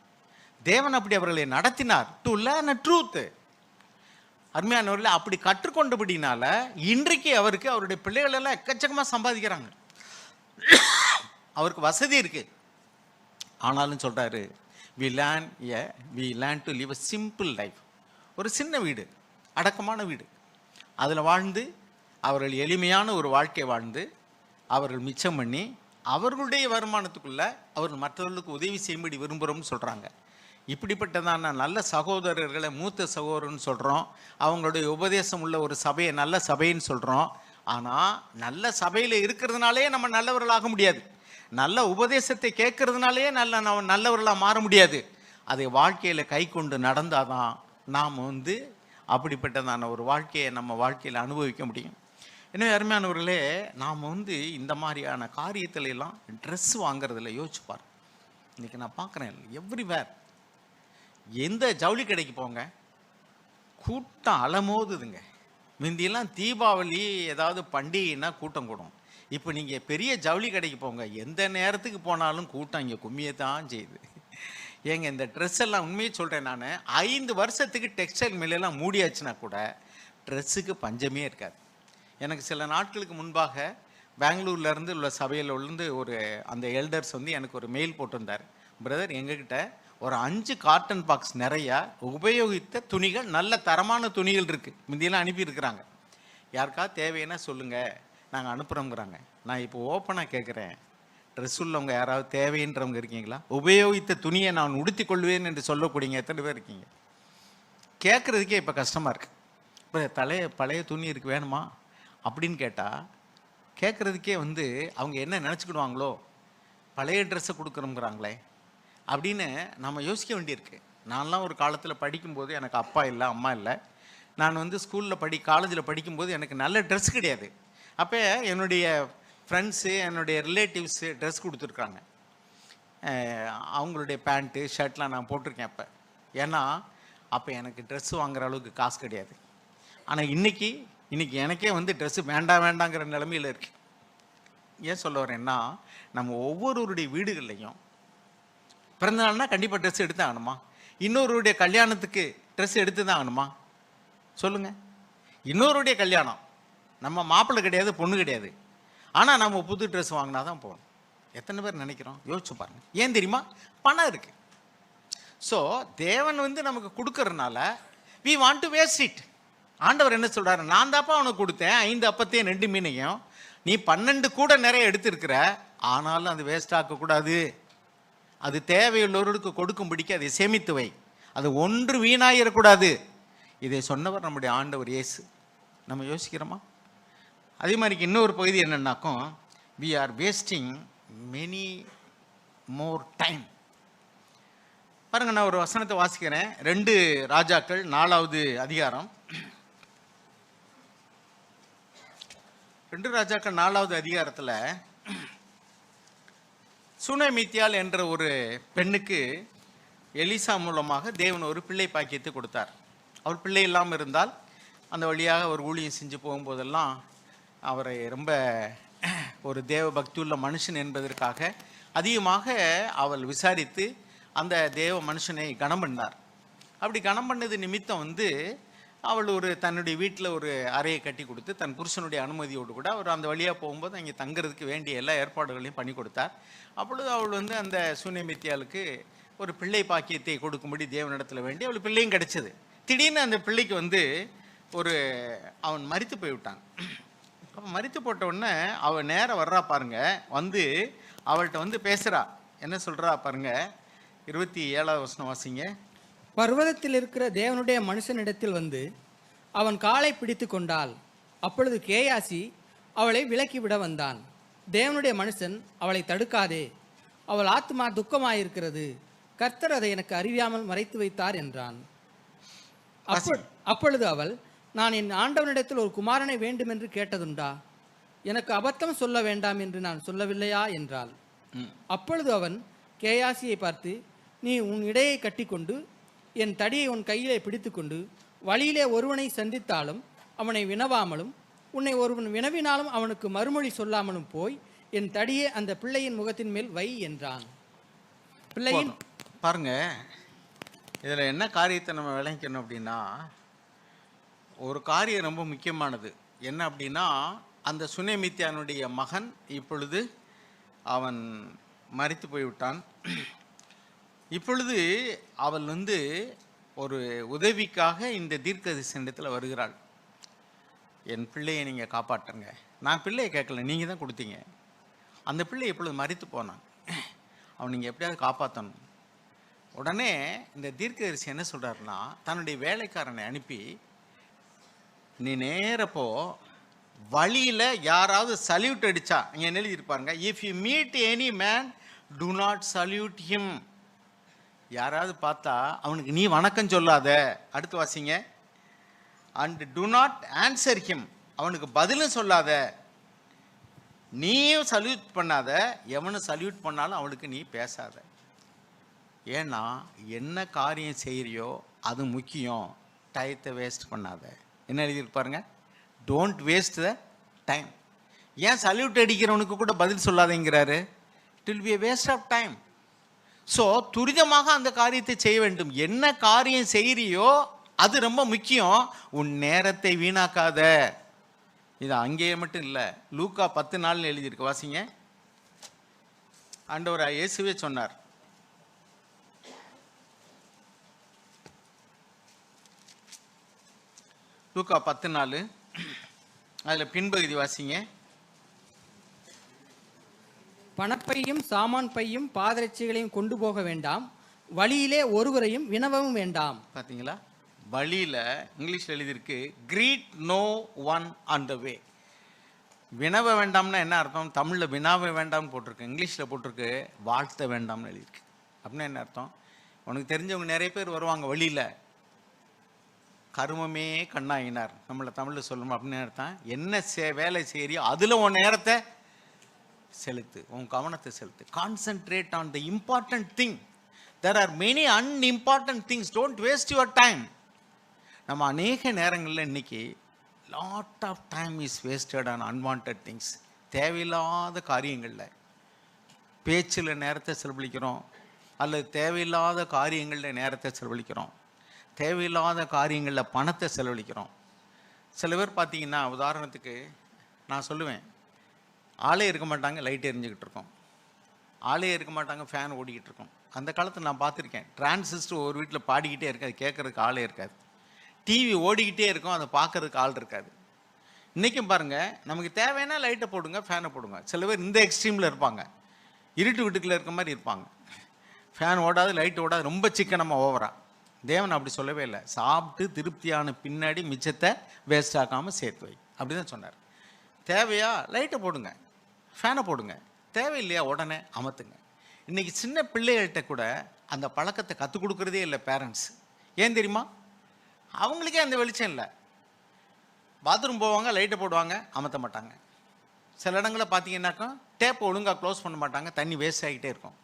தேவன் அப்படி அவர்களை நடத்தினார் டு லேர்ன் அ ட்ரூத். அருமையானவர்கள், அப்படி கற்றுக்கொண்டபடினால இன்றைக்கு அவருக்கு அவருடைய பிள்ளைகள் எல்லாம் எக்கச்சக்கமாக சம்பாதிக்கிறாங்க, அவருக்கு வசதி இருக்கு. ஆனாலும் சொல்றாரு, we learn to live a simple life. ஒரு சின்ன வீடு, அடக்கமான வீடு, அதில் வாழ்ந்து அவர்கள் எளிமையான ஒரு வாழ்க்கை வாழ்ந்து அவர்கள் மிச்சம் பண்ணி அவர்களுடைய வருமானத்துக்குள்ள அவர்கள் மற்றவர்களுக்கு உதவி செய்யும்படி விரும்புகிறோம்னு சொல்கிறாங்க. இப்படிப்பட்டதான நல்ல சகோதரர்களை மூத்த சகோதரர்னு சொல்கிறோம், அவங்களுடைய உபதேசம் உள்ள ஒரு சபையை நல்ல சபைன்னு சொல்கிறோம். ஆனால் நல்ல சபையில் இருக்கிறதுனாலே நம்ம நல்லவர்களாக முடியாது, நல்ல உபதேசத்தை கேட்கறதுனாலே நல்லவர்களாக மாற முடியாது. அதை வாழ்க்கையில் கை கொண்டு நடந்தாதான் நாம் வந்து அப்படிப்பட்டதான ஒரு வாழ்க்கையை நம்ம வாழ்க்கையில் அனுபவிக்க முடியும். எனவே அருமையானவர்களே, நாம் வந்து இந்த மாதிரியான காரியத்துல எல்லாம் ட்ரெஸ் வாங்குறதுல யோசிச்சுப்பார். இன்றைக்கி நான் பார்க்குறேன் எவ்ரிவேர், எந்த ஜவுளி கடைக்கு போங்க கூட்டம் அலமோதுதுங்க. முந்தியெல்லாம் தீபாவளி ஏதாவது பண்டிகைன்னா கூட்டம் கூடும். இப்போ நீங்கள் பெரிய ஜவுளி கடைக்கு போங்க, எந்த நேரத்துக்கு போனாலும் கூட்டம் இங்கே கும்மியை தான் செய்யுது. ஏங்க இந்த ட்ரெஸ் எல்லாம் உண்மையை சொல்கிறேன், நான் 5 வருஷத்துக்கு டெக்ஸ்டைல் மில்லெல்லாம் மூடியாச்சுன்னா கூட ட்ரெஸ்ஸுக்கு பஞ்சமே இருக்காது. எனக்கு சில நாட்களுக்கு முன்பாக பெங்களூர்லேருந்து உள்ள சபையில் உள்ள ஒரு அந்த எல்டர்ஸ் வந்து எனக்கு ஒரு மெயில் போட்டிருந்தார், பிரதர் எங்ககிட்ட ஒரு 5 காட்டன் பாக்ஸ் நிறையா உபயோகித்த துணிகள், நல்ல தரமான துணிகள் இருக்குது, முந்தியெல்லாம் அனுப்பியிருக்கிறாங்க, யாருக்காவது தேவைன்னா சொல்லுங்கள் நாங்கள் அனுப்புகிறோங்கிறாங்க. நான் இப்போ ஓப்பனாக கேட்குறேன், ட்ரெஸ் உள்ளவங்க யாராவது தேவைன்றவங்க இருக்கீங்களா? உபயோகித்த துணியை நான் உடுத்தி கொள்வேன் என்று சொல்லக்கூடியங்க எத்தனை பேர் இருக்கீங்க? கேட்குறதுக்கே இப்போ கஷ்டமாக இருக்குது. இப்போ பழைய துணி இருக்கு வேணுமா அப்படின்னு கேட்டால் கேட்குறதுக்கே வந்து அவங்க என்ன நினச்சிக்கிடுவாங்களோ, பழைய ட்ரெஸ்ஸை கொடுக்குறோங்கிறாங்களே அப்படின்னு நம்ம யோசிக்க வேண்டியிருக்கு. நான்லாம் ஒரு காலத்தில் படிக்கும்போது எனக்கு அப்பா இல்லை அம்மா இல்லை, நான் வந்து ஸ்கூலில் காலேஜில் படிக்கும்போது எனக்கு நல்ல ட்ரெஸ் கிடையாது. அப்போ என்னுடைய ஃப்ரெண்ட்ஸு என்னுடைய ரிலேட்டிவ்ஸு ட்ரெஸ் கொடுத்துருக்காங்க, அவங்களுடைய பேண்ட்டு ஷர்ட்லாம் நான் போட்டிருக்கேன் அப்போ. ஏன்னா அப்போ எனக்கு ட்ரெஸ்ஸு வாங்குகிற அளவுக்கு காசு கிடையாது. ஆனால் இன்றைக்கி எனக்கே வந்து ட்ரெஸ்ஸு வேண்டாங்கிற நிலைமையில் இருக்கு. ஏன் சொல்ல வரேன்னா, நம்ம ஒவ்வொருவருடைய வீடுகள்லையும் பிறந்த நாள்னா கண்டிப்பாக ட்ரெஸ் எடுத்து ஆகணுமா? இன்னொருடைய கல்யாணத்துக்கு ட்ரெஸ் எடுத்து தான் ஆகணுமா? சொல்லுங்கள். இன்னொருடைய கல்யாணம், நம்ம மாப்பிள்ளை கிடையாது பொண்ணு கிடையாது, ஆனால் நம்ம புது ட்ரெஸ் வாங்கினா தான் போகணும். எத்தனை பேர் நினைக்கிறோம்? யோசிச்சு பாருங்கள். ஏன் தெரியுமா? பணம் இருக்குது. ஸோ தேவன் வந்து நமக்கு கொடுக்கறதுனால we want to waste it. ஆண்டவர் என்ன சொல்கிறாரு? நான் தாப்பா உனக்கு கொடுத்தேன் 5 அப்பத்தையும் 2 மீனையும், நீ 12 கூட நிறைய எடுத்திருக்கிற, ஆனாலும் அது வேஸ்ட் ஆக்கக்கூடாது, அது தேவையுள்ளவர்களுக்கு கொடுக்கும்படிக்கு அதை சேமித்து வை, அது ஒன்று வீணாயிடக்கூடாது. இதை சொன்னவர் நம்முடைய ஆண்டவர் இயேசு. நம்ம யோசிக்கிறோமா? அதே மாதிரி இன்னொரு பகுதி என்னன்னாக்கும், we are wasting many more time. பாருங்க, நான் ஒரு வசனத்தை வாசிக்கிறேன். 2 ராஜாக்கள் 4வது அதிகாரம். 2 ராஜாக்கள் 4வது அதிகாரத்தில் சுனேமித்தியாள் என்ற ஒரு பெண்ணுக்கு எலிசா மூலமாக தேவன் ஒரு பிள்ளை பாக்கியத்தை கொடுத்தார். அவர் பிள்ளை இல்லாமல் இருந்தால் அந்த வழியாக ஒரு ஊழியம் செஞ்சு போகும்போதெல்லாம் அவரை ரொம்ப ஒரு தேவ பக்தியுள்ள மனுஷன் என்பதற்காக அதிகமாக அவள் விசாரித்து அந்த தேவ மனுஷனை கனம் பண்ணார். அப்படி கனம் பண்ணது நிமித்தம் அவள் தன்னுடைய வீட்டில் ஒரு அறையை கட்டி கொடுத்து தன் புருஷனுடைய அனுமதியோடு கூட அவர் அந்த வழியாக போகும்போது அங்கே தங்குறதுக்கு வேண்டிய எல்லா ஏற்பாடுகளையும் பண்ணி கொடுத்தார். அப்பொழுது அவள் அந்த சூனேமித்தியாளுக்கு ஒரு பிள்ளை பாக்கியத்தை கொடுக்கும்படி தேவனிடத்தில் வேண்டி அவளுக்கு பிள்ளையும் கிடைச்சது. திடீர்னு அந்த பிள்ளைக்கு அவன் மரித்து போய்விட்டான். அப்போ மரித்து போட்ட உடனே அவள் நேரம் வர்றா பாருங்க, அவள்கிட்ட பேசுகிறா. என்ன சொல்கிறா பாருங்க, 27வது வசனம் வாசிங்க. பர்வதத்தில் இருக்கிற தேவனுடைய மனுஷனிடத்தில் அவன் காலை பிடித்து கொண்டாள். அப்பொழுது கேயாசி அவளை விலக்கிவிட வந்தான். தேவனுடைய மனுஷன் அவளை தடுக்காதே, அவள் ஆத்மா துக்கமாயிருக்கிறது, கர்த்தர் அதை எனக்கு அறியாமல் மறைத்து வைத்தார் என்றான். அப்பொழுது அவள், நான் என் ஆண்டவனிடத்தில் ஒரு குமாரனை வேண்டும் என்று கேட்டதுண்டா? எனக்கு அபத்தம் சொல்ல வேண்டாம் என்று நான் சொல்லவில்லையா என்றாள். அப்பொழுது அவன் கேயாசியை பார்த்து, நீ உன் இடையை கட்டிக்கொண்டு என் தடியை உன் கையிலே பிடித்துக்கொண்டு வழியிலே ஒருவனை சந்தித்தாலும் அவனை வினவாமலும் உன்னை ஒருவன் வினவினாலும் அவனுக்கு மறுமொழி சொல்லாமலும் போய் என் தடியை அந்த பிள்ளையின் முகத்தின் மேல் வை என்றான். பிள்ளையின் பாருங்க, இதில் என்ன காரியத்தை நம்ம விளங்கிக்கணும் அப்படின்னா, ஒரு காரியம் ரொம்ப முக்கியமானது. என்ன அப்படின்னா, அந்த சுனேமித்தியானுடைய மகன் இப்பொழுது அவன் மரித்து போய்விட்டான். இப்பொழுது அவள் ஒரு உதவிக்காக இந்த தீர்க்கதரிசனத்தில் வருகிறாள். என் பிள்ளையை நீங்கள் காப்பாற்றுங்க. நான் பிள்ளையை கேட்கல, நீங்கள் தான் கொடுத்தீங்க. அந்த பிள்ளை இப்பொழுது மரித்து போனான், அவன் நீங்கள் எப்படியாவது காப்பாற்றணும். உடனே இந்த தீர்க்கதரிசி என்ன சொல்கிறாருன்னா, தன்னுடைய வேலைக்காரனை அனுப்பி, நீ நேரப்போ வழியில் யாராவது சல்யூட் அடித்தா, இங்கே எழுதியிருப்பாருங்க, if you meet any man do not salute him. யாராவது பார்த்தா அவனுக்கு நீ வணக்கம் சொல்லாத. அடுத்து வாசிங்க. And do not answer him, அவனுக்கு பதிலும் சொல்லாத. நீயும் சல்யூட் பண்ணாத, எவனும் சல்யூட் பண்ணாலும் அவனுக்கு நீ பேசாத. ஏன்னா என்ன காரியம் செய்கிறியோ அது முக்கியம், டயத்தை வேஸ்ட் பண்ணாத. என்ன எழுதியிருப்பாருங்க, டோன்ட் வேஸ்ட் த டைம். ஏன் சல்யூட் அடிக்கிறவனுக்கு கூட பதில் சொல்லாதேங்கிறாரு? It will be a waste of time. So துரிதமாக அந்த காரியத்தை செய்ய வேண்டும். என்ன காரியம் செய்கிறியோ அது ரொம்ப முக்கியம், உன் நேரத்தை வீணாக்காத. இது அங்கேயே மட்டும் இல்லை, லூக்கா 10:4 எழுதியிருக்கு, வாசிங்க. ஆண்டவர் இயேசுவே சொன்னார், லூக்கா 10:4, அதில் பின்பகுதி வாசிங்க. பணப்பையும் சாமான் பையும் பாதரட்சிகளையும் கொண்டு போக வேண்டாம், வழியிலே ஒருவரையும் வினவவும் வேண்டாம். பார்த்தீங்களா, வழியில் இங்கிலீஷில் எழுதியிருக்கு, greet no one on the way. வினவ வேண்டாம்னா என்ன அர்த்தம்? தமிழில் வினாவ வேண்டாம்னு போட்டிருக்கு, இங்கிலீஷில் போட்டிருக்கு வாழ்த்த வேண்டாம்னு எழுதியிருக்கு. அப்படின்னா என்ன அர்த்தம்? உனக்கு தெரிஞ்சவங்க நிறைய பேர் வருவாங்க வழியில், கருமமே கண்ணாயினார் நம்மளை தமிழில் சொல்லணும். அப்படின்னு அர்த்தம் என்ன வேலை செய்யறியோ அதில் உன் நேரத்தை செலுத்து, உன் கவனத்தை செலுத்து. Concentrate on the important thing. There are many unimportant things, don't waste your time. நம்ம அநேக நேரங்களில் இன்னைக்கு lot of time is wasted on unwanted things. தேவையில்லாத காரியங்களில் பேச்சில் நேரத்தை செலவழிக்கிறோம், அல்லது தேவையில்லாத காரியங்களில் நேரத்தை செலவழிக்கிறோம், தேவையில்லாத காரியங்களில் பணத்தை செலவழிக்கிறோம். சில பேர் பார்த்தீங்கன்னா, உதாரணத்துக்கு நான் சொல்லுவேன், ஆளே இருக்க மாட்டாங்க, லைட் எரிஞ்சுக்கிட்டு இருக்கோம். ஆளே இருக்க மாட்டாங்க, ஃபேன் ஓடிக்கிட்டு இருக்கோம். அந்த காலத்தில் நான் பார்த்துருக்கேன், டிரான்சிஸ்டர் ஒரு வீட்டில் பாடிக்கிட்டே இருக்காது, கேட்குறதுக்கு ஆளே இருக்காது. டிவி ஓடிக்கிட்டே இருக்கும், அதை பார்க்கறதுக்கு ஆள் இருக்காது. இன்றைக்கும் பாருங்கள், நமக்கு தேவைன்னா லைட்டை போடுங்க, ஃபேனை போடுங்க. சில பேர் இந்த எக்ஸ்ட்ரீமில் இருப்பாங்க, இருட்டு வீட்டுக்குள்ளே இருக்க மாதிரி இருப்பாங்க. ஃபேன் ஓடாது, லைட் ஓடாது, ரொம்ப சிக்கனமாக ஓவராக. தேவன் அப்படி சொல்லவே இல்லை. சாப்பிட்டு திருப்தியான பின்னாடி மிச்சத்தை வேஸ்ட் ஆக்காமல் சேர்த்து வை, அப்படி தான் சொன்னார். தேவையா லைட்டை போடுங்க, ஃபேனை போடுங்க. தேவையில்லையா உடனே அமர்த்துங்க. இன்றைக்கி சின்ன பிள்ளைகள்கிட்ட கூட அந்த பழக்கத்தை கற்றுக் கொடுக்குறதே இல்லை பேரண்ட்ஸ். ஏன் தெரியுமா? அவங்களுக்கே அந்த வெளிச்சம் இல்லை. பாத்ரூம் போவாங்க, லைட்டை போடுவாங்க, அமர்த்த மாட்டாங்க. சில இடங்களில் பார்த்தீங்கன்னாக்கா டேப்பை ஒழுங்காக க்ளோஸ் பண்ண மாட்டாங்க, தண்ணி வேஸ்ட் ஆகிட்டே இருக்கும்.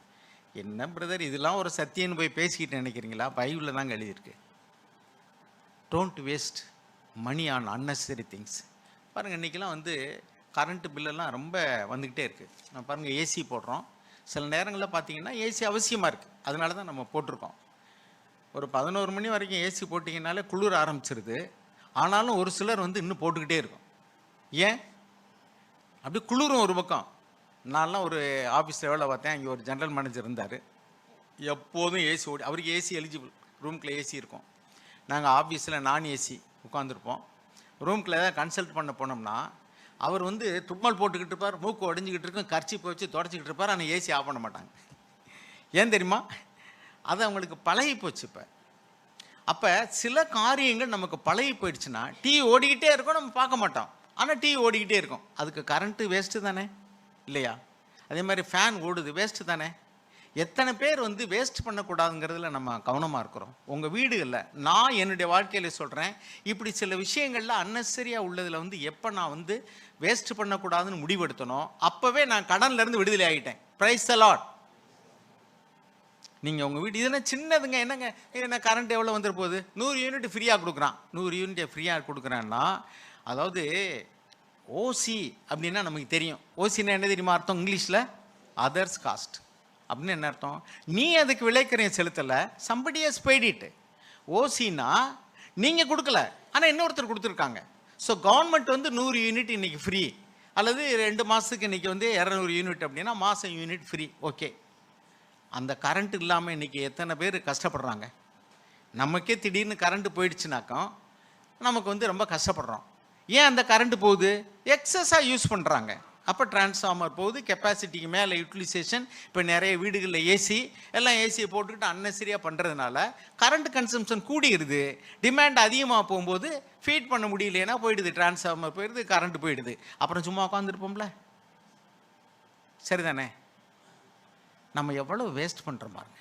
என்ன பிரதர் இதெல்லாம் ஒரு சத்தியன்னு போய் பேசிக்கிட்டு நினைக்கிறீங்களா? பைபிளில் தாங்க எழுதியிருக்கு. Don't waste money on unnecessary things. பாருங்கள், இன்றைக்கெலாம் வந்து கரண்ட்டு பில்லெல்லாம் ரொம்ப வந்துக்கிட்டே இருக்குது. நான் பாருங்கள் ஏசி போடுறோம். சில நேரங்களில் பார்த்தீங்கன்னா ஏசி அவசியமாக இருக்குது, அதனால தான் நம்ம போட்டிருக்கோம். ஒரு 11 மணி வரைக்கும் ஏசி போட்டிங்கனாலே குளிர ஆரம்பிச்சிருது. ஆனாலும் ஒரு சிலர் வந்து இன்னும் போட்டுக்கிட்டே இருக்கும். ஏன்? அப்படி குளிரும் ஒரு பக்கம். நான்லாம் ஒரு ஆஃபீஸில் வேலை பார்த்தேன். அங்கே ஒரு ஜென்ரல் மேனேஜர் இருந்தார். எப்போதும் ஏசி ஓடி, அவருக்கு ஏசி எலிஜிபிள், ரூம்குள்ளே ஏசி இருக்கும். நாங்கள் ஆஃபீஸில் நான் ஏசி உட்காந்துருப்போம். ரூம்குள்ளே ஏதாவது கன்சல்ட் பண்ண போனோம்னா அவர் வந்து தும்மல் போட்டுக்கிட்டு இருப்பார், மூக்கு உடஞ்சிக்கிட்டு இருக்கும், கர்ச்சிப்பை வச்சு தொடச்சிக்கிட்டு இருப்பார். ஆனால் ஏசி ஆஃப் பண்ண மாட்டாங்க. ஏன் தெரியுமா? அது அவங்களுக்கு பழகி போச்சு. அப்போ சில காரியங்கள் நமக்கு பழகி போயிடுச்சுன்னா டிவி ஓடிக்கிட்டே இருக்கும், நம்ம பார்க்க மாட்டோம். ஆனால் டிவி ஓடிக்கிட்டே இருக்கும். அதுக்கு கரண்ட்டு வேஸ்ட்டு தானே, இல்லையா? அதே மாதிரி ஃபேன் ஓடுது, வேஸ்ட்டு தானே. எத்தனை பேர் வந்து வேஸ்ட் பண்ணக்கூடாதுங்கிறதுல நம்ம கவனமாக இருக்கிறோம். உங்கள் வீடுகளில் நான் என்னுடைய வாழ்க்கையில் சொல்கிறேன், இப்படி சில விஷயங்களில் அன்னெசரியாக உள்ளதில் வந்து எப்போ நான் வந்து வேஸ்ட் பண்ணக்கூடாதுன்னு முடிவெடுத்தனோ அப்போவே நான் கடன்லேருந்து விடுதலை ஆகிட்டேன். Praise the Lord. நீங்கள் உங்கள் வீடு இதெல்லாம் சின்னதுங்க, என்னங்க என்ன கரண்ட் எவ்வளோ வந்துட போகுது? 100 யூனிட் ஃப்ரீயாக கொடுக்குறான். 100 யூனிட் ஃப்ரீயாக கொடுக்குறான்னா, அதாவது ஓசி அப்படின்னா நமக்கு தெரியும். ஓசின்னா என்ன தெரியுமா அர்த்தம்? இங்கிலீஷில் அதர்ஸ் காஸ்ட் அப்படின்னு என்ன அர்த்தம்? நீ அதுக்கு விலைக்கரையும் செலுத்தலை, சம்படி ஹஸ் பெய்ட் இட். ஓசின்னா நீங்கள் கொடுக்கல, ஆனால் இன்னொருத்தர் கொடுத்துருக்காங்க. ஸோ கவர்மெண்ட் வந்து 100 யூனிட் இன்றைக்கி ஃப்ரீ, அல்லது 2 மாதத்துக்கு இன்றைக்கி வந்து 200 யூனிட் அப்படின்னா மாதம் யூனிட் ஃப்ரீ. ஓகே, அந்த கரண்ட் இல்லாமல் இன்றைக்கி எத்தனை பேர் கஷ்டப்படுறாங்க? நமக்கே திடீர்னு கரண்ட்டு போயிடுச்சுனாக்கா நமக்கு வந்து ரொம்ப கஷ்டப்படுறோம். ஏன் அந்த கரண்ட்டு போகுது? எக்ஸஸாக யூஸ் பண்ணுறாங்க. அப்போ டிரான்ஸ்ஃபார்மர் போகுது, கெப்பாசிட்டிக்கு மேலே யூட்டிலைசேஷன். இப்போ நிறைய வீடுகளில் ஏசி, எல்லாம் ஏசியை போட்டுக்கிட்டு அன்னெசரியாக பண்ணுறதுனால கரண்ட் கன்சம்ஷன் கூடிடுது. டிமாண்ட் அதிகமாக போகும்போது ஃபீட் பண்ண முடியலன்னா போயிடுது, டிரான்ஸ்ஃபார்மர் போயிடுது, கரண்ட் போயிடுது. அப்புறம் சும்மா உட்காந்துருப்போம்ல. சரிதானே? நம்ம எவ்வளோ வேஸ்ட் பண்ணுறோம் பாருங்க.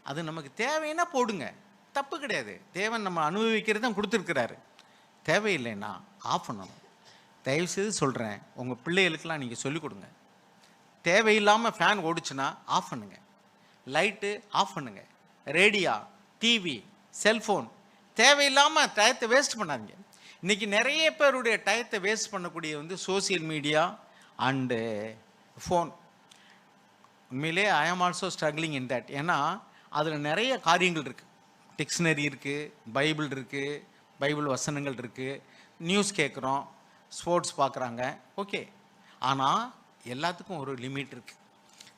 அது நமக்கு தேவைன்னா போடுங்க, தப்பு கிடையாது. தேவன் நம்ம அனுபவிக்கிறது தான் கொடுத்துருக்கிறாரு. தேவையில்லைன்னா ஆஃப் பண்ணணும். தயவுசெய்து சொல்கிறேன், உங்கள் பிள்ளைகளுக்கெல்லாம் நீங்கள் சொல்லிக் கொடுங்க. தேவையில்லாமல் ஃபேன் ஓடிச்சுன்னா ஆஃப் பண்ணுங்க, லைட்டு ஆஃப் பண்ணுங்க, ரேடியோ, டிவி, செல்ஃபோன் தேவையில்லாமல் டயத்தை வேஸ்ட் பண்ணாதீங்க. இன்றைக்கி நிறைய பேருடைய டயத்தை வேஸ்ட் பண்ணக்கூடிய வந்து சோசியல் மீடியா அண்டு ஃபோன். உண்மையிலே ஐ ஆம் ஆல்சோ ஸ்ட்ரகிளிங் இன் தட். ஏன்னா அதில் நிறைய காரியங்கள் இருக்குது. டிக்ஷனரி இருக்குது, பைபிள் இருக்குது, பைபிள் வசனங்கள் இருக்குது, நியூஸ் கேட்குறோம், ஸ்போர்ட்ஸ் பார்க்குறாங்க. ஓகே, ஆனால் எல்லாத்துக்கும் ஒரு லிமிட் இருக்குது.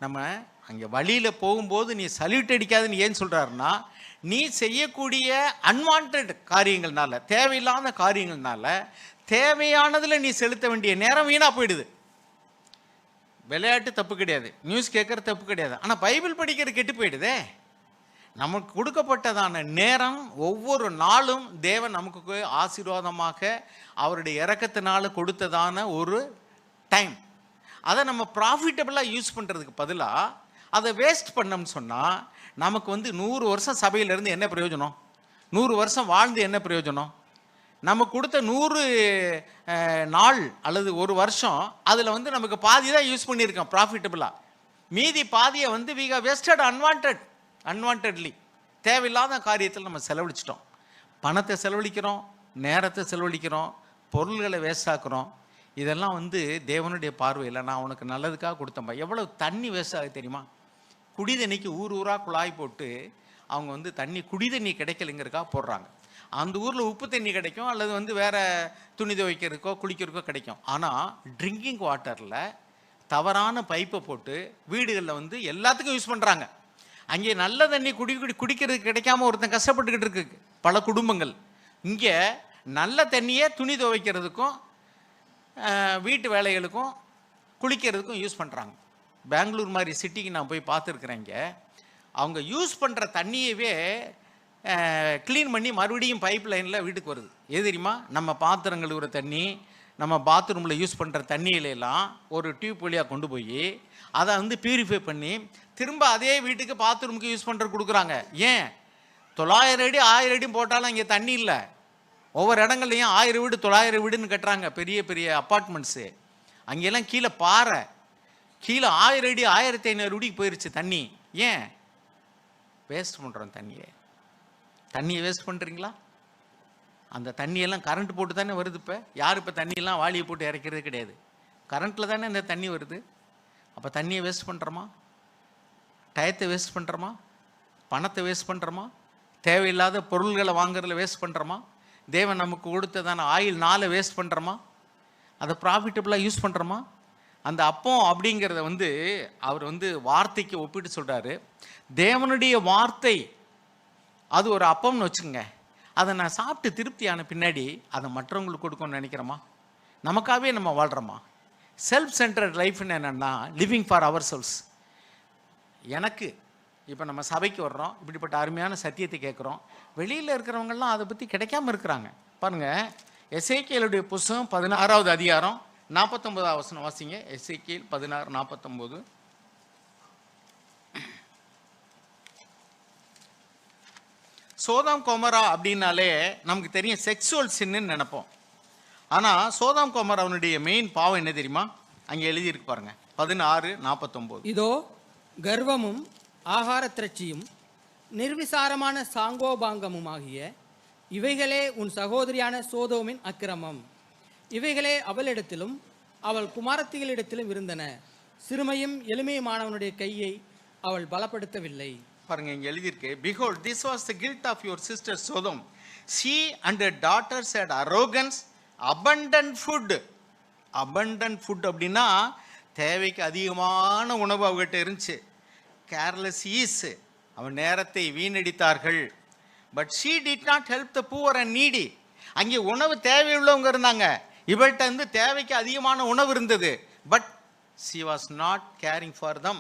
நம்ம அங்கே வழியில் போகும்போது நீ சல்யூட் அடிக்காதுன்னு ஏன் சொல்கிறாருன்னா, நீ செய்யக்கூடிய அன்வான்ட் காரியங்கள்னால, தேவையில்லாத காரியங்கள்னால தேவையானதில் நீ செலுத்த வேண்டிய நேரம் வீணாக போயிடுது. விளையாட்டு தப்பு கிடையாது, நியூஸ் கேட்குற தப்பு கிடையாது, ஆனால் பைபிள் படிக்கிறது கெட்டு போயிடுதே. நமக்கு கொடுக்கப்பட்டதான நேரம் ஒவ்வொரு நாளும் தேவன் நமக்கு ஆசீர்வாதமாக அவருடைய இரக்கத்தினால கொடுத்ததான ஒரு டைம். அதை நம்ம ப்ராஃபிட்டபிளாக யூஸ் பண்ணுறதுக்கு பதிலாக அதை வேஸ்ட் பண்ணோம்னு சொன்னால் நமக்கு வந்து 100 வருஷம் சபையிலேருந்து என்ன பிரயோஜனம்? 100 வருஷம் வாழ்ந்து என்ன பிரயோஜனம்? நமக்கு கொடுத்த 100 நாள் அல்லது ஒரு வருஷம் அதில் வந்து நமக்கு பாதி தான் யூஸ் பண்ணியிருக்கோம் ப்ராஃபிட்டபிளாக. மீதி பாதியை வந்து we have wasted அன்வான்ட்லி. தேவையில்லாத காரியத்தில் நம்ம செலவழிச்சிட்டோம். பணத்தை செலவழிக்கிறோம், நேரத்தை செலவழிக்கிறோம், பொருள்களை வேஸ்ட் ஆக்குறோம். இதெல்லாம் வந்து தேவனுடைய பார்வையில் நான் உனக்கு நல்லதுக்காக கொடுத்தேன்பா. எவ்வளோ தண்ணி வேஸ்ட் ஆகுது தெரியுமா? குடிதண்ணிக்கு ஊராக குழாய் போட்டு அவங்க வந்து தண்ணி குடிதண்ணி கிடைக்கலைங்கிறதுக்காக போடுறாங்க. அந்த ஊரில் உப்பு தண்ணி கிடைக்கும், அல்லது வந்து வேறு துணி துவைக்கிறதுக்கோ குளிக்கிறதுக்கோ கிடைக்கும். ஆனால் ட்ரிங்கிங் வாட்டரில் தவறான பைப்பை போட்டு வீடுகளில் வந்து எல்லாத்துக்கும் யூஸ் பண்ணுறாங்க. அங்கே நல்ல தண்ணி குடிக்கிறதுக்கு கிடைக்காம ஒருத்தன் கஷ்டப்பட்டுக்கிட்டு இருக்கு பல குடும்பங்கள். இங்கே நல்ல தண்ணியை துணி துவைக்கிறதுக்கும் வீட்டு வேலைகளுக்கும் குளிக்கிறதுக்கும் யூஸ் பண்ணுறாங்க. பெங்களூர் மாதிரி சிட்டிக்கு நான் போய் பார்த்துருக்குறேன். இங்கே அவங்க யூஸ் பண்ணுற தண்ணியவே க்ளீன் பண்ணி மறுபடியும் பைப் லைனில் வீட்டுக்கு வருது. எது தெரியுமா? நம்ம பாத்திரம் கழுவுற தண்ணி, நம்ம பாத்ரூமில் யூஸ் பண்ணுற தண்ணியிலெல்லாம் ஒரு டியூப் வழியாக கொண்டு போய் அதை வந்து பியூரிஃபை பண்ணி திரும்ப அதே வீட்டுக்கு பாத்ரூமுக்கு யூஸ் பண்ணுறது கொடுக்குறாங்க. ஏன்? 900 அடி 1000 அடி போட்டாலும் இங்கே தண்ணி இல்லை. ஒவ்வொரு இடங்கள்லையும் 1000 வீடு 900 வீடுன்னு கட்டுறாங்க, பெரிய பெரிய அப்பார்ட்மெண்ட்ஸு. அங்கெல்லாம் கீழே பாறை, கீழே 1000 அடி 1500 அடிக்கு போயிடுச்சு தண்ணி. ஏன்? வேஸ்ட் பண்ணுறோம் தண்ணியை வேஸ்ட் பண்ணுறீங்களா? அந்த தண்ணியெல்லாம் கரண்ட் போட்டு தானே வருது. இப்போ யார் இப்போ தண்ணியெல்லாம் வாளியை போட்டு இறக்கிறது கிடையாது, கரண்ட்டில் தானே இந்த தண்ணி வருது. அப்போ தண்ணியை வேஸ்ட் பண்ணுறோமா? டயத்தை வேஸ்ட் பண்ணுறோமா? பணத்தை வேஸ்ட் பண்ணுறோமா? தேவையில்லாத பொருள்களை வாங்குறதுல வேஸ்ட் பண்ணுறோமா? தேவன் நமக்கு கொடுத்ததான ஆயில் நாளை வேஸ்ட் பண்ணுறோமா? அதை ப்ராஃபிட்டபுளாக யூஸ் பண்ணுறோமா? அந்த அப்பம் அப்படிங்கிறத வந்து அவர் வந்து வார்த்தைக்கு ஒப்பிட்டு சொல்கிறாரு. தேவனுடைய வார்த்தை அது ஒரு அப்பம்னு வச்சுக்கோங்க. அதை நான் சாப்பிட்டு திருப்தியான பின்னாடி அதை மற்றவங்களுக்கு கொடுக்கணும்னு நினைக்கிறோமா? நமக்காகவே நம்ம வாழ்கிறோமா? செல்ஃப் சென்டர்ட் லைஃப்னு என்னென்னா லிவிங் ஃபார் அவர் செல்ஸ். எனக்கு இப்போ நம்ம சபைக்கு வர்றோம், இப்படிப்பட்ட அருமையான சத்தியத்தை கேட்குறோம், வெளியில் இருக்கிறவங்கெல்லாம் அதை பற்றி கிடைக்காம இருக்கிறாங்க. பாருங்கள், எசேக்கியேலுடைய புஸ்தகம் 16வது அதிகாரம் 49வது வசனம் வாசிங்க. எசேக்கியேல் 16:49. சோதோம் கொமோரா அப்படின்னாலே நமக்கு தெரியும் செக்ஸுவல் சின்னு நினைப்போம். ஆனால் சோதோம் கொமோராவுடைய மெயின் பாவம் என்ன தெரியுமா? அங்கே எழுதியிருக்கு பாருங்க, 16:49. இதோ கர்வமும் ஆகார திரட்சியும் நிர்விசாரமான சாங்கோபாங்கமுமாகிய இவைகளே உன் சகோதரியான சோதோமின் அக்கிரமம். இவைகளே அவளிடத்திலும் அவள் குமாரத்திகளிடத்திலும் இருந்தன. சிறுமையும் எளிமையுமானவனுடைய கையை அவள் பலப்படுத்தவில்லை. பாருங்க, இங்க எழுதியிருக்கு, behold, this was the guilt of your sister Sodom. She and her daughters had arrogance, abundant food. abundant food அப்படின்னா தேவைக்கு அதிகமான உணவு அவங்ககிட்ட இருந்துச்சு. கேர்லெஸ் ஈஸ், அவன் நேரத்தை வீணடித்தார்கள். But she did not help the poor and needy. அங்கே உணவு தேவையுள்ளவங்க இருந்தாங்க, இவள்கிட்ட வந்து தேவைக்கு அதிகமான உணவு இருந்தது. But she was not caring for them.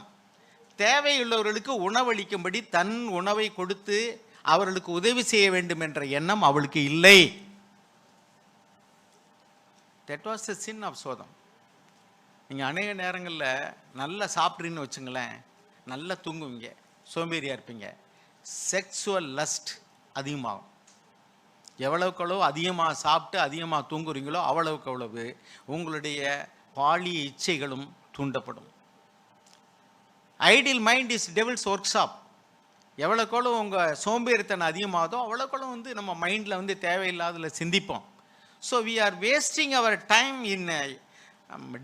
தேவையுள்ளவர்களுக்கு உணவளிக்கும்படி தன் உணவை கொடுத்து அவர்களுக்கு உதவி செய்ய வேண்டும் என்ற எண்ணம் அவளுக்கு இல்லை. That was the sin of Sodom. நீங்கள் அநேக நேரங்களில் நல்லா சாப்பிட்றீன்னு வச்சுங்களேன், நல்லா தூங்குவீங்க, சோம்பேறியாக இருப்பீங்க, செக்ஸுவல் லஸ்ட் அதிகமாகும். எவ்வளவுக்களவு அதிகமாக சாப்பிட்டு அதிகமாக தூங்குறீங்களோ அவ்வளவுக்கு அவ்வளவு உங்களுடைய பாலிய இச்சைகளும் தூண்டப்படும். Ideal mind is devil's workshop. எவ்வளோக்கோளும் உங்கள் சோம்பேறித்தனம் அதிகமாகுதோ அவ்வளோக்கோளும் வந்து நம்ம மைண்டில் வந்து தேவையில்லாததில் சிந்திப்போம். So we are wasting our time in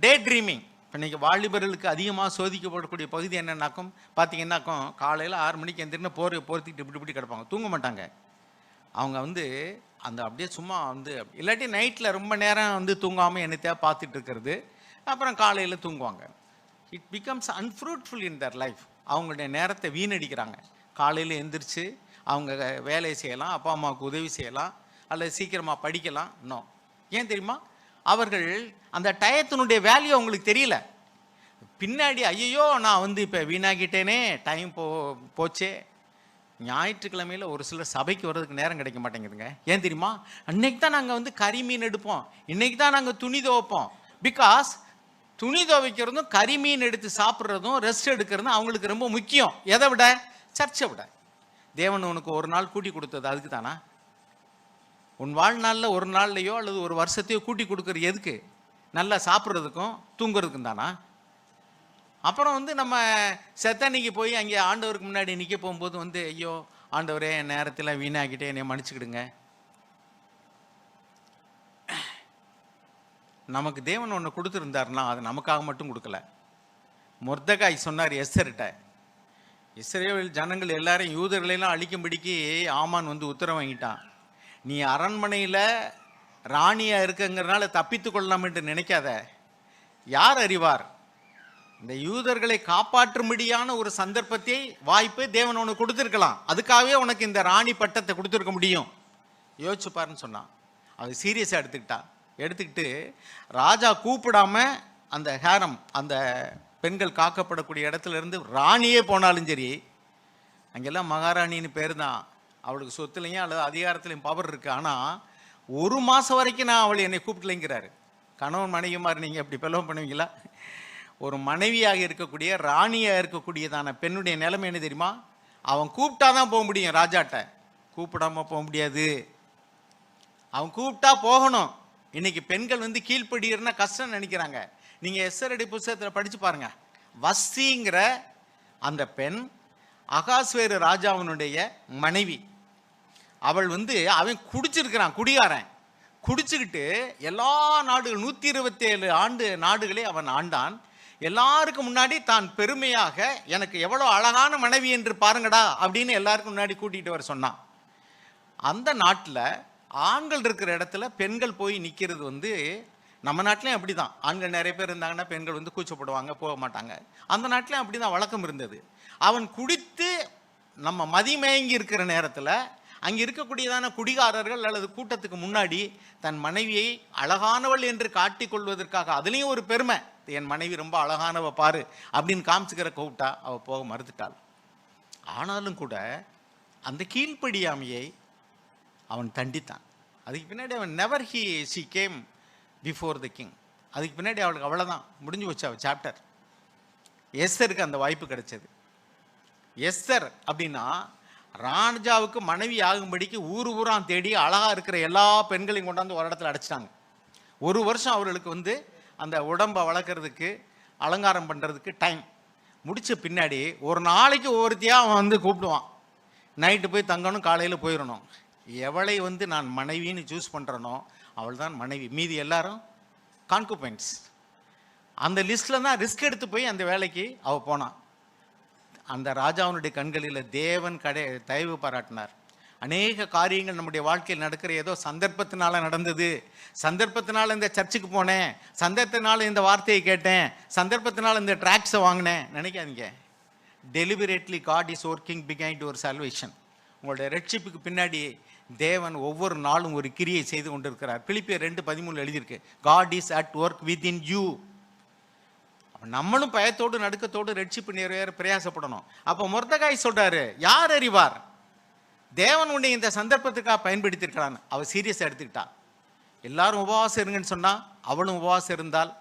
day dreaming. இப்போ இன்றைக்கி வாலிபர்களுக்கு அதிகமாக சோதிக்கப்படக்கூடிய பகுதி என்னென்னாக்கும் பார்த்தீங்கன்னாக்கும், காலையில் 6 மணிக்கு எந்திரினா போர்த்திக்கிட்டு இப்படி கிடப்பாங்க, தூங்க மாட்டாங்க. அவங்க வந்து அந்த அப்படியே சும்மா வந்து இல்லாட்டி நைட்டில் ரொம்ப நேரம் வந்து தூங்காமல் என்னத்தையா பார்த்துட்டு இருக்கிறது, அப்புறம் காலையில் தூங்குவாங்க. It becomes unfruitful in Dhar life. அவங்களுடைய நேரத்தை வீணடிக்கிறாங்க. காலையில் எந்திரிச்சு அவங்க வேலையை செய்யலாம், அப்பா அம்மாவுக்கு உதவி செய்யலாம், அல்லது சீக்கிரமாக படிக்கலாம். இன்னும் ஏன் தெரியுமா? அவர்கள் அந்த டயத்தினுடைய வேல்யூ அவங்களுக்கு தெரியல. பின்னாடி ஐயோ நான் வந்து இப்போ வீணாக்கிட்டேனே, டைம் போச்சே. ஞாயிற்றுக்கிழமையில் ஒரு சிலர் சபைக்கு வர்றதுக்கு நேரம் கிடைக்க மாட்டேங்குதுங்க. ஏன் தெரியுமா? அன்னைக்கு தான் நாங்கள் வந்து கறி மீன் எடுப்போம், இன்னைக்கு தான் நாங்கள் துணி துவைப்போம். பிகாஸ் துணி துவைக்கிறதும் கறி மீன் எடுத்து சாப்பிட்றதும் ரெஸ்ட் எடுக்கிறதும் அவங்களுக்கு ரொம்ப முக்கியம். எதை விட? சர்ச்சை விட. தேவன் உனக்கு ஒரு நாள் கூட்டி கொடுத்தது அதுக்கு தானா? உன் வாழ்நாளில் ஒரு நாள்லையோ அல்லது ஒரு வருஷத்தையோ கூட்டி கொடுக்குறது எதுக்கு? நல்லா சாப்பிட்றதுக்கும் தூங்குறதுக்கும் தானா? அப்புறம் வந்து நம்ம செத்தன்னைக்கு போய் அங்கே ஆண்டவருக்கு முன்னாடி நிற்க போகும்போது வந்து ஐயோ ஆண்டவரே என் நேரத்தில் வீணாக்கிட்டே என்னை மன்னிச்சுக்கிடுங்க. நமக்கு தேவன் ஒன்று கொடுத்துருந்தாருன்னா அது நமக்காக மட்டும் கொடுக்கல. மொர்தெகாய் சொன்னார் எஸ்தர்கிட்ட, இஸ்ரவேல் ஜனங்கள் எல்லாரையும் யூதர்களெல்லாம் அழிக்கும்படிக்கு ஆமான் வந்து உத்தரவு வாங்கிட்டான். நீ அரண்மனையில் ராணியாக இருக்குங்கிறனால தப்பித்து கொள்ளலாம் என்று நினைக்காத. யார் அறிவார், இந்த யூதர்களை காப்பாற்றும்படியான ஒரு சந்தர்ப்பத்தை வாய்ப்பு தேவன் உனக்கு கொடுத்துருக்கலாம். அதுக்காகவே உனக்கு இந்த ராணி பட்டத்தை கொடுத்துருக்க முடியும். யோசிச்சுப்பாருன்னு சொன்னான். அது சீரியஸாக எடுத்துக்கிட்டு ராஜா கூப்பிடாம அந்த ஹேரம், அந்த பெண்கள் காக்கப்படக்கூடிய இடத்துல இருந்து ராணியே போனாலும் சரி, அங்கெல்லாம் மகாராணின்னு பேர் தான், அவளுக்கு சொத்துலையும் அல்லது அதிகாரத்துலையும் பவர் இருக்குது. ஆனால் 1 மாதம் வரைக்கும் நான் அவளை என்னை கூப்பிடலைங்கிறாரு. கணவன் மனைவி மாதிரி நீங்கள் எப்படி பிளவு பண்ணுவீங்களா? ஒரு மனைவியாக இருக்கக்கூடிய, ராணியாக இருக்கக்கூடியதான பெண்ணுடைய நிலைமை என்ன தெரியுமா? அவன் கூப்பிட்டா தான் போக முடியும் ராஜாட்ட, கூப்பிடாம போக முடியாது. அவன் கூப்பிட்டா போகணும். இன்னைக்கு பெண்கள் வந்து கீழ்ப்படுகிறன்னா கஷ்டம் நினைக்கிறாங்க. நீங்கள் எஸ்தரடி புத்தகத்தில் படித்து பாருங்க. வஸ்திங்கிற அந்த பெண் அகாஸ்வேரு ராஜாவினுடைய மனைவி. அவள் வந்து அவன் குடிச்சிருக்கிறான், குடிகாரன். குடிச்சுக்கிட்டு எல்லா நாடுகள் 127 நாடுகளே அவன் ஆண்டான். எல்லாருக்கும் முன்னாடி தான் பெருமையாக எனக்கு எவ்வளோ அழகான மனைவி என்று பாருங்கடா அப்படின்னு எல்லாருக்கும் முன்னாடி கூட்டிகிட்டு வர சொன்னான். அந்த நாட்டில் ஆண்கள் இருக்கிற இடத்துல பெண்கள் போய் நிற்கிறது வந்து நம்ம நாட்டிலையும் அப்படி தான். ஆண்கள் நிறைய பேர் இருந்தாங்கன்னா பெண்கள் வந்து கூச்சப்படுவாங்க, போக மாட்டாங்க. அந்த நாட்டிலையும் அப்படி தான் வழக்கம் இருந்தது. அவன் குடித்து நம்ம மதிமயங்கி இருக்கிற நேரத்தில் அங்கே இருக்கக்கூடியதான குடிகாரர்கள் அல்லது கூட்டத்துக்கு முன்னாடி தன் மனைவியை அழகானவள் என்று காட்டிக் கொள்வதற்காக, அதுலேயும் ஒரு பெருமை, என் மனைவி ரொம்ப அழகானவ பாரு அப்படின்னு காமிச்சுக்கிற கூப்பிட்டா அவள் போக மறுத்துட்டாள். ஆனாலும் கூட அந்த கீழ்ப்படியாமையை அவன் தண்டித்தான். அதுக்கு பின்னாடி அவன் never she came before the king. அதுக்கு பின்னாடி அவளுக்கு அவ்வளோதான், முடிஞ்சு வச்சு அவள் சாப்டர். எஸ்தருக்கு அந்த வாய்ப்பு கிடைச்சது. எஸ்தர் அப்படின்னா ராஜாவுக்கு மனைவி ஆகும்படிக்கு ஊரான் தேடி அழகாக இருக்கிற எல்லா பெண்களையும் கொண்டாந்து ஒரு இடத்துல அடைச்சிட்டாங்க. ஒரு வருஷம் அவர்களுக்கு வந்து அந்த உடம்பை வளர்க்குறதுக்கு, அலங்காரம் பண்ணுறதுக்கு டைம் முடித்த பின்னாடி ஒரு நாளைக்கு ஒவ்வொருத்தையாக அவன் வந்து கூப்பிடுவான். நைட்டு போய் தங்கணும், காலையில் போயிடணும். எவளை வந்து நான் மனைவின்னு சூஸ் பண்ணுறனோ அவள் தான் மனைவி, மீதி எல்லாரும் கான்குபைன்ஸ். அந்த லிஸ்ட்டில் தான் ரிஸ்க் எடுத்து போய் அந்த வேலைக்கு அவள் போனான். அந்த ராஜாவினுடைய கண்களில் தேவன் தயவு பாராட்டினார். அநேக காரியங்கள் நம்முடைய வாழ்க்கையில் நடக்கிற ஏதோ சந்தர்ப்பத்தினால நடந்தது, சந்தர்ப்பத்தினால இந்த சர்ச்சுக்கு போனேன், சந்தர்ப்பத்தினால இந்த வார்த்தையை கேட்டேன், சந்தர்ப்பத்தினால இந்த ட்ராக்ஸை வாங்கினேன் நினைக்காதீங்க. Deliberately God is working behind your salvation. உங்களுடைய ரட்சிப்புக்கு பின்னாடி தேவன் ஒவ்வொரு நாளும் ஒரு கிரியை செய்து கொண்டிருக்கிறார். பிலிப்பியர் 2:13 எழுதியிருக்கு, God is at work within you. நம்மளும் பயத்தோடு நடுக்கத்தோடு ரட்சிப்பு நிறைவேற பிரயாசப்படணும். அப்போ மொர்தெகாய் சொல்றாரு, யார் அறிவார், தேவன் உன்னை இந்த சந்தர்ப்பத்துக்காக பயன்படுத்தியிருக்கிறான். அவள் சீரியஸாக எடுத்துக்கிட்டா. எல்லாரும் உபவாசம் இருங்கன்னு சொன்னா அவளும் உபவாசம் இருந்தால்,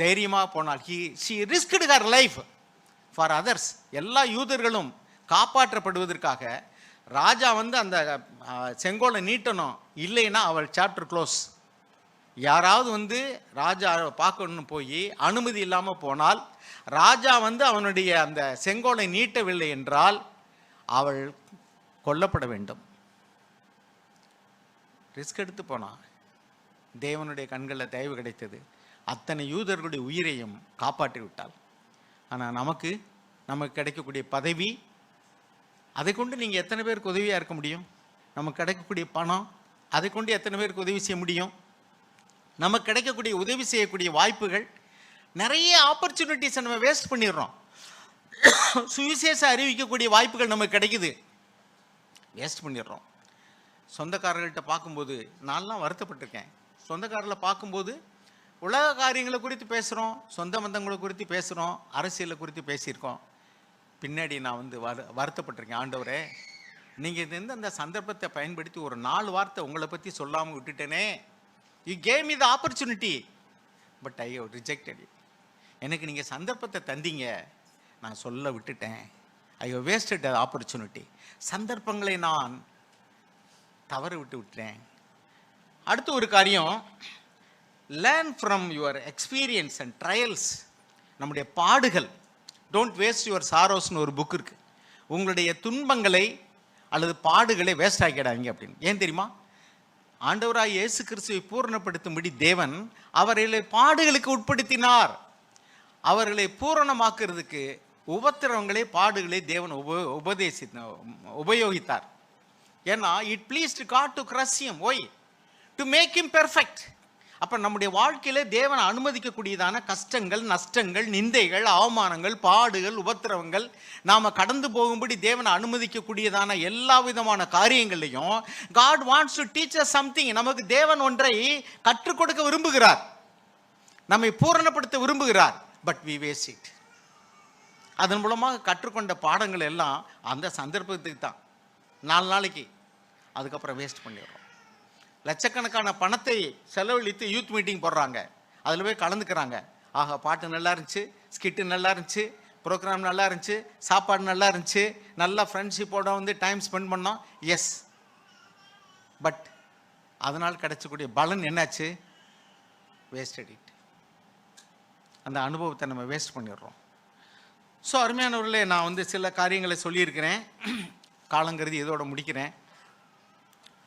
தைரியமாக போனாள். She risked her life for others. எல்லா யூதர்களும் காப்பாற்றப்படுவதற்காக ராஜா வந்து அந்த செங்கோலை நீட்டணும், இல்லைன்னா அவள் சாப்டர் க்ளோஸ். யாராவது வந்து ராஜா பார்க்கணும்னு போய் அனுமதி இல்லாமல் போனால், ராஜா வந்து அவனுடைய அந்த செங்கோலை நீட்டவில்லை என்றால் அவள் கொல்லப்பட வேண்டும். ரிஸ்க் எடுத்து போனான். தேவனுடைய கண்களில் தயவு கிடைத்தது. அத்தனை யூதர்களுடைய உயிரையும் காப்பாற்றி விட்டாள். ஆனால் நமக்கு கிடைக்கக்கூடிய பதவி, அதை கொண்டு நீங்கள் எத்தனை பேருக்கு உதவியாக இருக்க முடியும்? நமக்கு கிடைக்கக்கூடிய பணம், அதை கொண்டு எத்தனை பேருக்கு உதவி செய்ய முடியும்? நமக்கு கிடைக்கக்கூடிய உதவி செய்யக்கூடிய வாய்ப்புகள், நிறைய ஆப்பர்ச்சுனிட்டிஸை நம்ம வேஸ்ட் பண்ணிடுறோம். சுவிசேஷம் அறிவிக்கக்கூடிய வாய்ப்புகள் நமக்கு கிடைக்குது, வேஸ்ட் பண்ணிடுறோம். சொந்தக்காரர்கள்ட்ட பார்க்கும்போது நான்லாம் வருத்தப்பட்டிருக்கேன். சொந்தக்காரர்களை பார்க்கும்போது உலக காரியங்களை குறித்து பேசுகிறோம், சொந்த பந்தங்களை குறித்து பேசுகிறோம், அரசியலை குறித்து பேசியிருக்கோம். பின்னாடி நான் வந்து வருத்தப்பட்டிருக்கேன், ஆண்டவரே நீங்கள் அந்த சந்தர்ப்பத்தை பயன்படுத்தி ஒரு 4 வார்த்தை உங்களை பற்றி சொல்லாமல் விட்டுட்டேனே. You gave me the opportunity, but I have rejected it. எனக்கு நீங்கள் சந்தர்ப்பத்தை தந்தீங்க, நான் சொல்ல விட்டுட்டேன். I have wasted the opportunity. சந்தர்ப்பங்களை நான் தவற விட்டேன். அடுத்த ஒரு காரியம், learn from your experience and trials. நம்முடைய பாடுகள், don't waste your sorrows-னு ஒரு புக் இருக்கு. உங்களுடைய துன்பங்களை அல்லது பாடுகளை வேஸ்ட் ஆக்கிடாதீங்க அப்படின்னு. ஏன் தெரியுமா? ஆண்டவராய் இயேசு கிறிஸ்துவை பூரணப்படுத்தும்படி தேவன் அவர்களை பாடுகளுக்கு உட்படுத்தினார். அவர்களை பூரணமாக்குறதுக்கு உபத்திரவங்களே, பாடுகளே தேவன் உபயோகித்தார். ஏன்னா it pleased God to crush him. Why? To make him perfect. அப்போ நம்முடைய வாழ்க்கையில தேவன் அனுமதிக்கக்கூடியதான கஷ்டங்கள், நஷ்டங்கள், நிந்தைகள், அவமானங்கள், பாடுகள், உபத்திரவங்கள், நாம் கடந்து போகும்படி தேவன் அனுமதிக்கக்கூடியதான எல்லா விதமான காரியங்களையும் God wants to teach us something. நமக்கு தேவன் ஒன்றை கற்றுக் கொடுக்க விரும்புகிறார், நம்மை பூரணப்படுத்த விரும்புகிறார். But we waste it. அதன் மூலமாக கற்றுக்கொண்ட பாடங்கள் எல்லாம் அந்த சந்தர்ப்பத்துக்கு தான், 4 நாளைக்கு, அதுக்கப்புறம் வேஸ்ட் பண்ணிடுறோம். லட்சக்கணக்கான பணத்தை செலவழித்து யூத் மீட்டிங் போடுறாங்க. அதில் போய் கலந்துக்கிறாங்க. ஆஹா, பாட்டு நல்லா இருந்துச்சு, ஸ்கிட்டு நல்லா இருந்துச்சு, ப்ரோக்ராம் நல்லா இருந்துச்சு, சாப்பாடு நல்லா இருந்துச்சு, நல்லா ஃப்ரெண்ட்ஷிப்போட வந்து டைம் ஸ்பெண்ட் பண்ணோம். எஸ், பட் அதனால் கிடைச்சக்கூடிய பலன் என்னாச்சு? Wasted it. அந்த அனுபவத்தை நம்ம வேஸ்ட் பண்ணிடுறோம். ஸோ அருமையானவர்களே, நான் வந்து சில காரியங்களை சொல்லியிருக்கிறேன். காலங்கருதி இதோட முடிக்கிறேன்.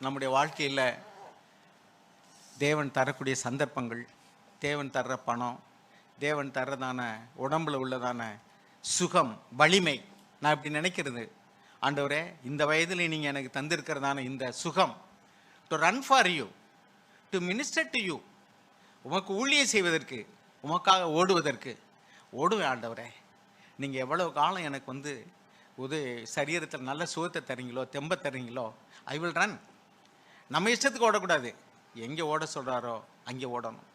நம்முடைய வாழ்க்கையில் தேவன் தரக்கூடிய சந்தர்ப்பங்கள், தேவன் தர்ற பணம், தேவன் தர்றதான உடம்புல உள்ளதான சுகம், வலிமை, நான் இப்படி நினைக்கிறது, ஆண்டவரே இந்த வயதில் நீங்கள் எனக்கு தந்திருக்கிறதான இந்த சுகம், to run for you, to minister to you, உமக்கு ஊழியம் செய்வதற்கு, உமக்காக ஓடுவதற்கு ஓடுவேன் ஆண்டவரே. நீங்கள் எவ்வளோ காலம் எனக்கு வந்து சரீரத்தில் நல்ல சுகத்தை தரீங்களோ, தெம்பை தரீங்களோ, ஐ வில் ரன். நம்ம இஷ்டத்துக்கு ஓடக்கூடாது. எங்கே ஓட சொல்கிறாரோ அங்கே ஓடணும்.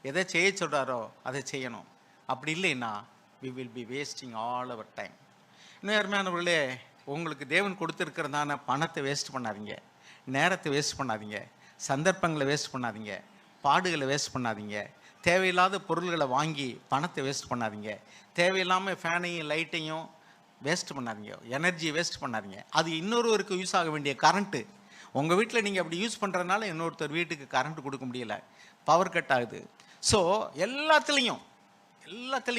எதை செய்ய சொல்கிறாரோ அதை செய்யணும். அப்படி இல்லைன்னா we will be wasting all our time. இன்னும் அருமையானவர்களே, உங்களுக்கு தேவன் கொடுத்துருக்கிறதான பணத்தை வேஸ்ட் பண்ணாதீங்க, நேரத்தை வேஸ்ட் பண்ணாதீங்க, சந்தர்ப்பங்களை வேஸ்ட் பண்ணாதீங்க, பாடுகளை வேஸ்ட் பண்ணாதீங்க, தேவையில்லாத பொருள்களை வாங்கி பணத்தை வேஸ்ட் பண்ணாதீங்க, தேவையில்லாமல் ஃபேனையும் லைட்டையும் வேஸ்ட் பண்ணாதீங்க, எனர்ஜியை வேஸ்ட் பண்ணாதீங்க. அது இன்னொருவருக்கு யூஸ் ஆக வேண்டிய கரண்ட்டு. உங்கள் வீட்டில் நீங்கள் அப்படி யூஸ் பண்ணுறதுனால இன்னொருத்தர் வீட்டுக்கு கரண்ட் கொடுக்க முடியல, பவர் கட் ஆகுது. ஸோ எல்லாத்துலேயும்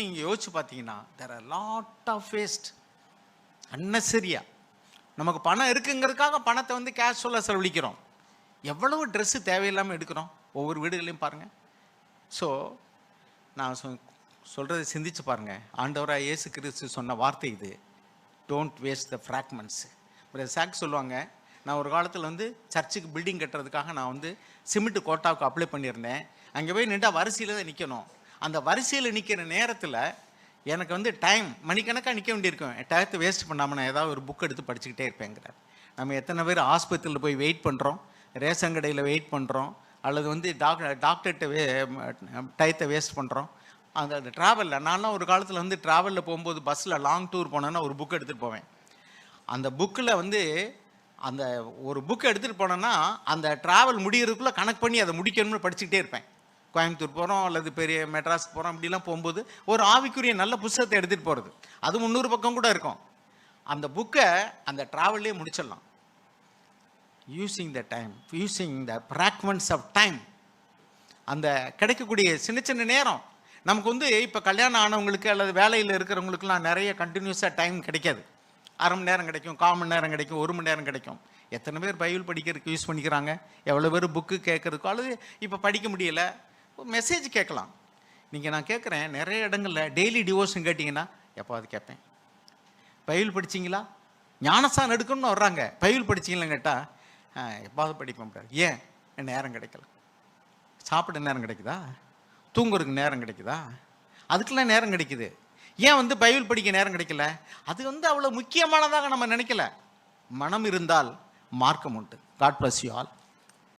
இங்கே யோசிச்சு பார்த்தீங்கன்னா there are lot of waste, unnecessary. நமக்கு பணம் இருக்குங்கிறதுக்காக பணத்தை வந்து கேஷுவலாக செலவழிக்கிறோம். எவ்வளவு ட்ரெஸ்ஸு தேவையில்லாமல் எடுக்கிறோம் ஒவ்வொரு வீடுகளையும் பாருங்கள். ஸோ நான் சொல்கிறத சிந்திச்சு பாருங்கள். ஆண்டவராக இயேசு கிறிஸ்து சொன்ன வார்த்தை இது, டோன்ட் வேஸ்ட் த ஃப்ராக்மெண்ட்ஸ். சாக் சொல்லுவாங்க, நான் ஒரு காலத்தில் வந்து சர்ச்சுக்கு பில்டிங் கட்டுறதுக்காக நான் வந்து சிமெண்ட் கோட்டாவுக்கு அப்ளை பண்ணியிருந்தேன். அங்கே போய் நின்றா வரிசையில் தான் நிற்கணும். அந்த வரிசையில் நிற்கிற நேரத்தில் எனக்கு வந்து டைம் மணிக்கணக்காக நிற்க வேண்டியிருக்கும். டயத்தை வேஸ்ட் பண்ணாமல் நான் ஏதாவது ஒரு புக் எடுத்து படிச்சுக்கிட்டே இருப்பேங்கிறார். நம்ம எத்தனை பேர் ஆஸ்பத்திரியில் போய் வெயிட் பண்ணுறோம், ரேஷன் கடையில் வெயிட் பண்ணுறோம், அல்லது வந்து டாக்டர்கிட்ட டயத்தை வேஸ்ட் பண்ணுறோம். அந்த ட்ராவலில் நான்லாம் ஒரு காலத்தில் வந்து ட்ராவலில் போகும்போது பஸ்ஸில் லாங் டூர் போனேன்னா ஒரு புக் எடுத்துகிட்டு போவேன். அந்த புக்கில் வந்து அந்த ஒரு புக் எடுத்துகிட்டு போனேன்னா அந்த ட்ராவல் முடிகிறதுக்குள்ளே கணக்கு பண்ணி அதை முடிக்கணும்னு படிச்சுக்கிட்டே இருப்பேன். கோயம்புத்தூர் போகிறோம் அல்லது பெரிய மெட்ராஸ் போகிறோம், அப்படிலாம் போகும்போது ஒரு ஆவிக்குரிய நல்ல புத்தகத்தை எடுத்துகிட்டு போகிறது, அது 300 பக்கம் கூட இருக்கும். அந்த புக்கை அந்த ட்ராவல்லே முடிச்சிடலாம். Using the time, using the fragments of time. அந்த கிடைக்கக்கூடிய சின்ன சின்ன நேரம் நமக்கு வந்து இப்போ கல்யாணம் ஆனவங்களுக்கு அல்லது வேலையில் இருக்கிறவங்களுக்குலாம் நிறைய கண்டினியூஸாக டைம் கிடைக்காது. அரை மணி நேரம் கிடைக்கும், 1/4 மணி நேரம் கிடைக்கும், 1 மணி நேரம் கிடைக்கும். எத்தனை பேர் பைபிள் படிக்கிறதுக்கு யூஸ் பண்ணிக்கிறாங்க, எவ்வளோ பேர் புக்கு கேட்குறதுக்கோ, அல்லது இப்போ படிக்க முடியலை மெசேஜ் கேட்கலாம். நீங்கள் நான் கேட்குறேன், நிறைய இடங்களில் டெய்லி டிவோஷன் கேட்டிங்கன்னா எப்போது கேட்பேன். பைபிள் படிச்சிங்களா, ஞானசான் எடுக்கணும்னு வர்றாங்க, பைபிள் படிச்சிங்களான்னு கேட்டால் எப்பாவது படிக்க முடியாது. ஏன்? நேரம் கிடைக்கல. சாப்பிட நேரம் கிடைக்குதா, தூங்குறதுக்கு நேரம் கிடைக்குதா, அதுக்கெல்லாம் நேரம் கிடைக்குது. ஏன் வந்து பைபிள் படிக்க நேரம் கிடைக்கல? அது வந்து அவ்வளோ முக்கியமானதாக நம்ம நினைக்கல. மனம் இருந்தால் மார்க்கம் உண்டு. God bless you all.